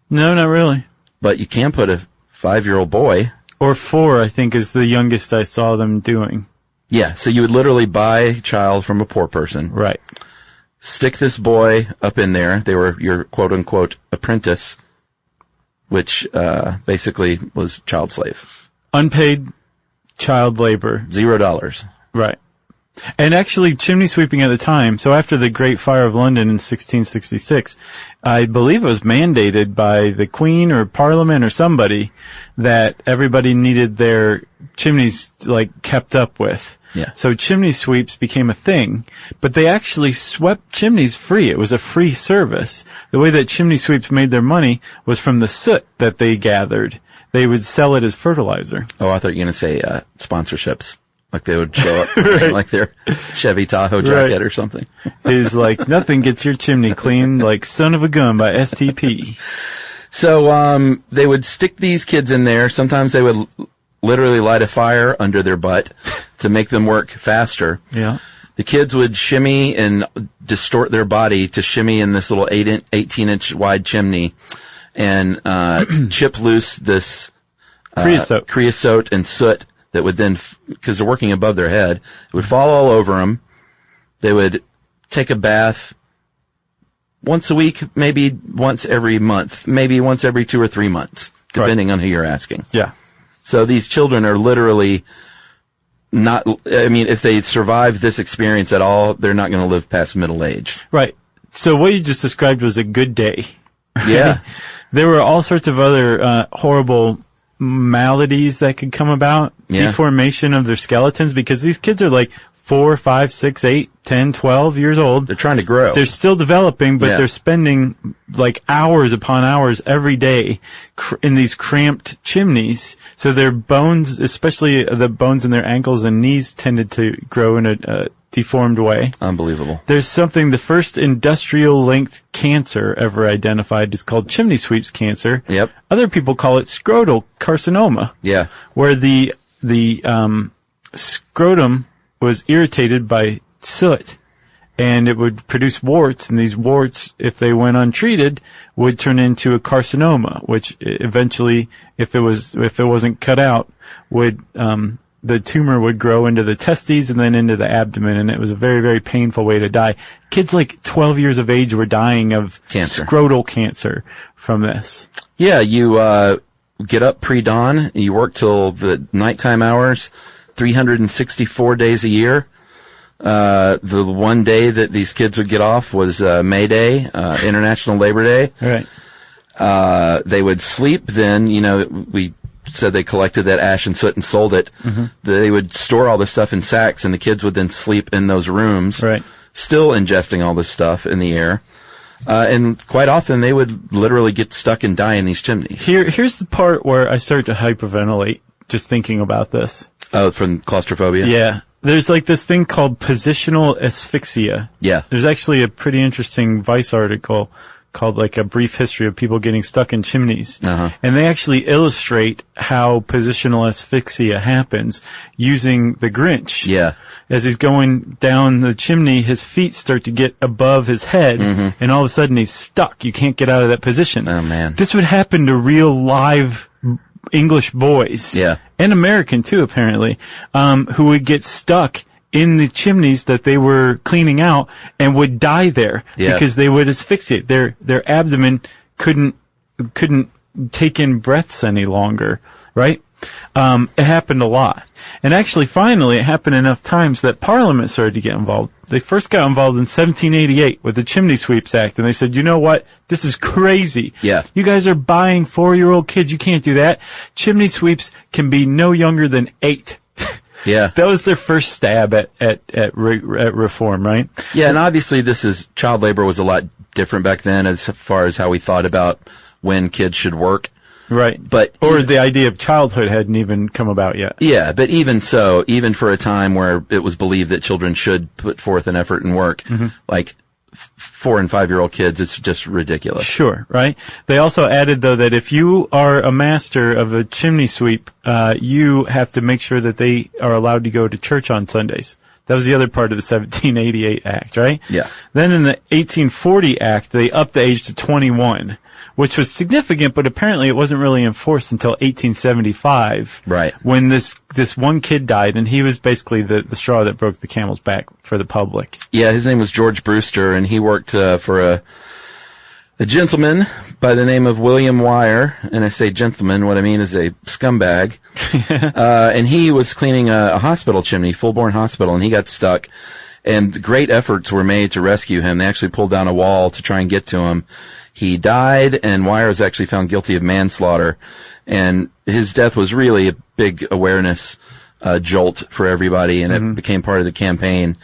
No, not really. But you can put a 5-year-old boy. Or 4, I think, is the youngest I saw them doing. Yeah, so you would literally buy a child from a poor person. Right. Stick this boy up in there. They were your quote-unquote apprentice, which basically was child slave. Unpaid child labor. $0. Right. And actually, chimney sweeping at the time, so after the Great Fire of London in 1666, I believe it was mandated by the Queen or Parliament or somebody that everybody needed their chimneys, like, kept up with. Yeah. So chimney sweeps became a thing, but they actually swept chimneys free. It was a free service. The way that chimney sweeps made their money was from the soot that they gathered. They would sell it as fertilizer. Oh, I thought you were going to say sponsorships. Like they would show up wearing like their Chevy Tahoe jacket or something. Is like, nothing gets your chimney clean like Son of a Gun by STP. So they would stick these kids in there. Sometimes they would literally light a fire under their butt to make them work faster. Yeah. The kids would shimmy and distort their body to shimmy in this little 18-inch wide chimney and chip loose this creosote and soot that would then, because they're working above their head, it would fall all over them. They would take a bath once a week, maybe once every month, maybe once every 2 or 3 months, depending on who you're asking. Yeah. So these children are literally not, I mean, if they survive this experience at all, they're not going to live past middle age. Right. So what you just described was a good day. Yeah. There were all sorts of other horrible maladies that could come about. Yeah. Deformation of their skeletons, because these kids are like 4, 5, 6, 8, 10, 12 years old. They're trying to grow. They're still developing, but Yeah. they're spending like hours upon hours every day in these cramped chimneys. So their bones, especially the bones in their ankles and knees, tended to grow in a deformed way. Unbelievable. There's something, the first industrial-linked cancer ever identified is called chimney sweeps cancer. Yep. Other people call it scrotal carcinoma. Yeah. Where the scrotum was irritated by soot, and it would produce warts, and these warts, if they went untreated, would turn into a carcinoma, which eventually, if it wasn't cut out, would the tumor would grow into the testes and then into the abdomen, and it was a very, very painful way to die. Kids like 12 years of age were dying of Cancer. Scrotal cancer from this. Yeah, you get up pre-dawn, you work till the nighttime hours, 364 days a year. The one day that these kids would get off was May Day, International Labor Day. Right. They would sleep then, we said they collected that ash and soot and sold it. Mm-hmm. They would store all this stuff in sacks, and the kids would then sleep in those rooms, right, still ingesting all this stuff in the air. And quite often they would literally get stuck and die in these chimneys. Here's the part where I start to hyperventilate just thinking about this. Oh, from claustrophobia? Yeah. There's like this thing called positional asphyxia. Yeah. There's actually a pretty interesting Vice article called like A Brief History of People Getting Stuck in Chimneys. Uh-huh. And they actually illustrate how positional asphyxia happens using the Grinch. Yeah. As he's going down the chimney, his feet start to get above his head, mm-hmm. and all of a sudden he's stuck. You can't get out of that position. Oh, man. This would happen to real live English boys. Yeah. And American too, apparently, who would get stuck in the chimneys that they were cleaning out and would die there because they would asphyxiate. Their abdomen couldn't take in breaths any longer, right? It happened a lot. And actually, finally, it happened enough times that Parliament started to get involved. They first got involved in 1788 with the Chimney Sweeps Act, and they said, you know what? This is crazy. Yeah. You guys are buying 4-year-old kids. You can't do that. Chimney sweeps can be no younger than 8. Yeah. That was their first stab at reform, right? Yeah, and obviously child labor was a lot different back then as far as how we thought about when kids should work. Right. Or the idea of childhood hadn't even come about yet. Yeah, but even so, even for a time where it was believed that children should put forth an effort and work, mm-hmm. like 4 and 5-year-old kids, it's just ridiculous. Sure, right? They also added, though, that if you are a master of a chimney sweep, you have to make sure that they are allowed to go to church on Sundays. That was the other part of the 1788 Act, right? Yeah. Then in the 1840 Act, they upped the age to 21, which was significant, but apparently it wasn't really enforced until 1875. Right. When this one kid died, and he was basically the straw that broke the camel's back for the public. Yeah, his name was George Brewster, and he worked for A gentleman by the name of William Wire, and I say gentleman, what I mean is a scumbag, and he was cleaning a hospital chimney, full-born hospital, and he got stuck, and great efforts were made to rescue him. They actually pulled down a wall to try and get to him. He died, and Wire was actually found guilty of manslaughter, and his death was really a big awareness jolt for everybody, and it became part of the campaign,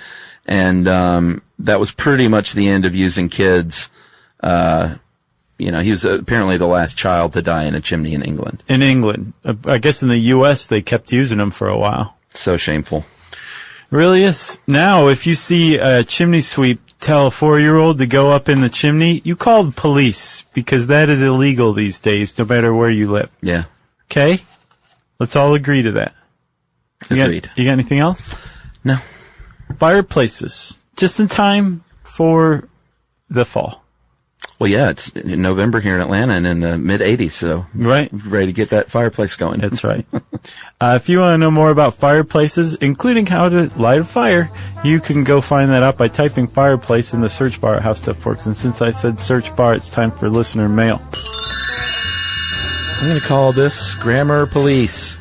and that was pretty much the end of using kids. He was apparently the last child to die in a chimney in England. In England. I guess in the U.S. they kept using them for a while. So shameful. It really is. Now, if you see a chimney sweep tell a 4-year-old to go up in the chimney, you call the police, because that is illegal these days, no matter where you live. Yeah. Okay? Let's all agree to that. Agreed. You got anything else? No. Fireplaces. Just in time for the fall. Well, yeah, it's in November here in Atlanta and in the mid-80s, so right, ready to get that fireplace going. That's right. If you want to know more about fireplaces, including how to light a fire, you can go find that out by typing fireplace in the search bar at How Stuff Works. And since I said search bar, it's time for listener mail. I'm going to call this Grammar Police.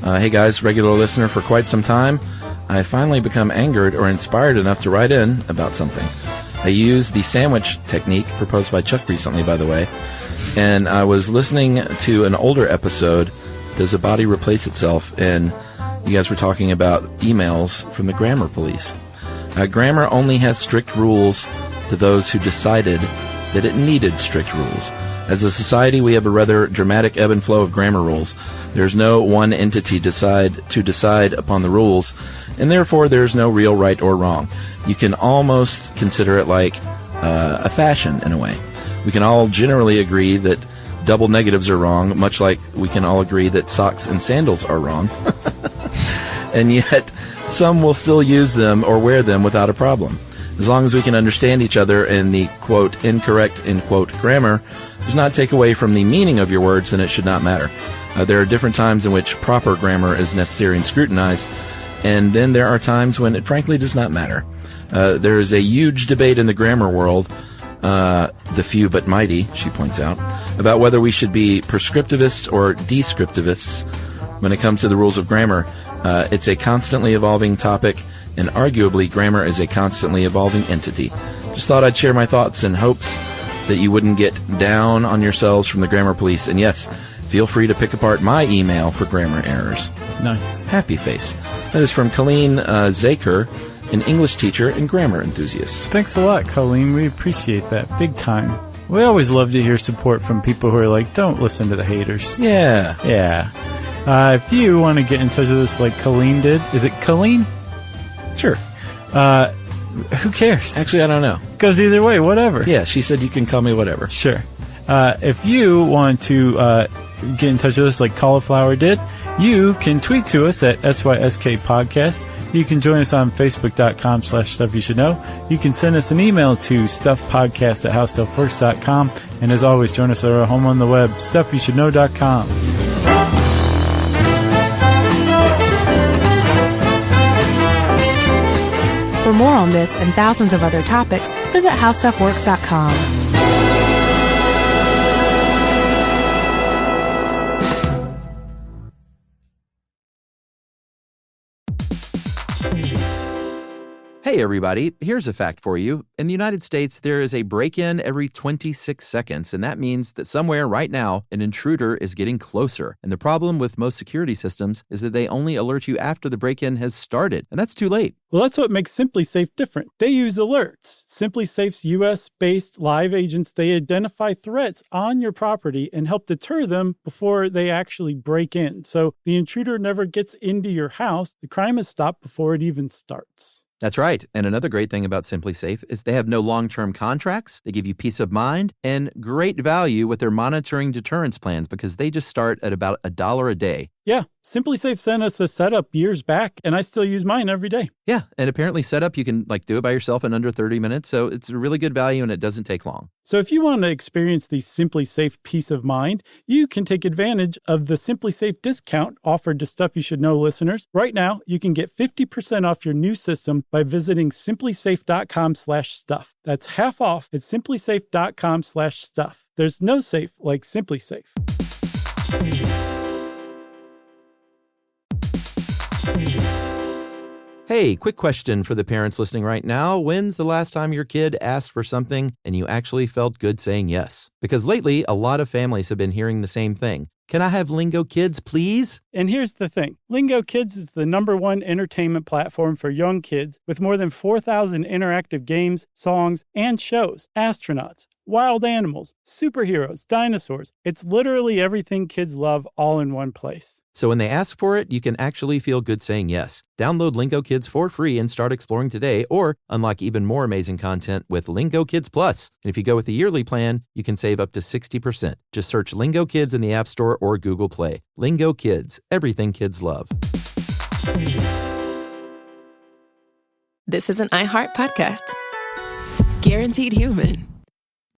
Hey guys, regular listener for quite some time. I finally become angered or inspired enough to write in about something. I used the sandwich technique proposed by Chuck recently, by the way, and I was listening to an older episode, Does a Body Replace Itself? And you guys were talking about emails from the Grammar Police. Grammar only has strict rules to those who decided that it needed strict rules. As a society, we have a rather dramatic ebb and flow of grammar rules. There's no one entity to decide upon the rules, and therefore there's no real right or wrong. You can almost consider it like a fashion in a way. We can all generally agree that double negatives are wrong, much like we can all agree that socks and sandals are wrong. And yet, some will still use them or wear them without a problem. As long as we can understand each other and the, quote, incorrect, end quote, grammar does not take away from the meaning of your words, then it should not matter. There are different times in which proper grammar is necessary and scrutinized, and then there are times when it frankly does not matter. There is a huge debate in the grammar world, the few but mighty, she points out, about whether we should be prescriptivists or descriptivists when it comes to the rules of grammar. It's a constantly evolving topic, and arguably grammar is a constantly evolving entity. Just thought I'd share my thoughts in hopes that you wouldn't get down on yourselves from the Grammar Police. And yes, feel free to pick apart my email for grammar errors. Nice. Happy face. That is from Colleen Zaker, an English teacher and grammar enthusiast. Thanks a lot, Colleen. We appreciate that big time. We always love to hear support from people who are like, don't listen to the haters. Yeah. Yeah. If you want to get in touch with us like Colleen did, is it Colleen? Sure. Who cares? Actually, I don't know. Goes either way, whatever. Yeah, she said you can call me whatever. Sure. If you want to get in touch with us like Cauliflower did, you can tweet to us at SYSK Podcast. You can join us on Facebook.com/StuffYouShouldKnow. You can send us an email to StuffPodcast@HowStuffWorks.com. And as always, join us at our home on the web, StuffYouShouldKnow.com. For more on this and thousands of other topics, visit HowStuffWorks.com. Hey everybody, here's a fact for you. In the United States, there is a break-in every 26 seconds, and that means that somewhere right now, an intruder is getting closer. And the problem with most security systems is that they only alert you after the break-in has started, and that's too late. Well, that's what makes SimpliSafe different. They use alerts. SimpliSafe's U.S.-based live agents, they identify threats on your property and help deter them before they actually break in. So the intruder never gets into your house. The crime is stopped before it even starts. That's right. And another great thing about SimpliSafe is they have no long-term contracts. They give you peace of mind and great value with their monitoring deterrence plans because they just start at about $1 a day. Yeah, Simply Safe sent us a setup years back, and I still use mine every day. Yeah, and apparently setup, you can do it by yourself in under 30 minutes, so it's a really good value and it doesn't take long. So if you want to experience the Simply Safe peace of mind, you can take advantage of the Simply Safe discount offered to Stuff You Should Know listeners. Right now, you can get 50% off your new system by visiting simplysafe.com/stuff. That's half off at simplysafe.com/stuff. There's no safe like Simply Safe. Hey, quick question for the parents listening right now. When's the last time your kid asked for something and you actually felt good saying yes? Because lately, a lot of families have been hearing the same thing. Can I have Lingo Kids, please? And here's the thing. Lingo Kids is the #1 entertainment platform for young kids with more than 4,000 interactive games, songs, and shows. Astronauts, wild animals, superheroes, dinosaurs. It's literally everything kids love all in one place. So when they ask for it, you can actually feel good saying yes. Download Lingo Kids for free and start exploring today, or unlock even more amazing content with Lingo Kids Plus. And if you go with the yearly plan, you can save up to 60%. Just search Lingo Kids in the App Store or Google Play. Lingo Kids, everything kids love. This is an iHeart podcast. Guaranteed Human.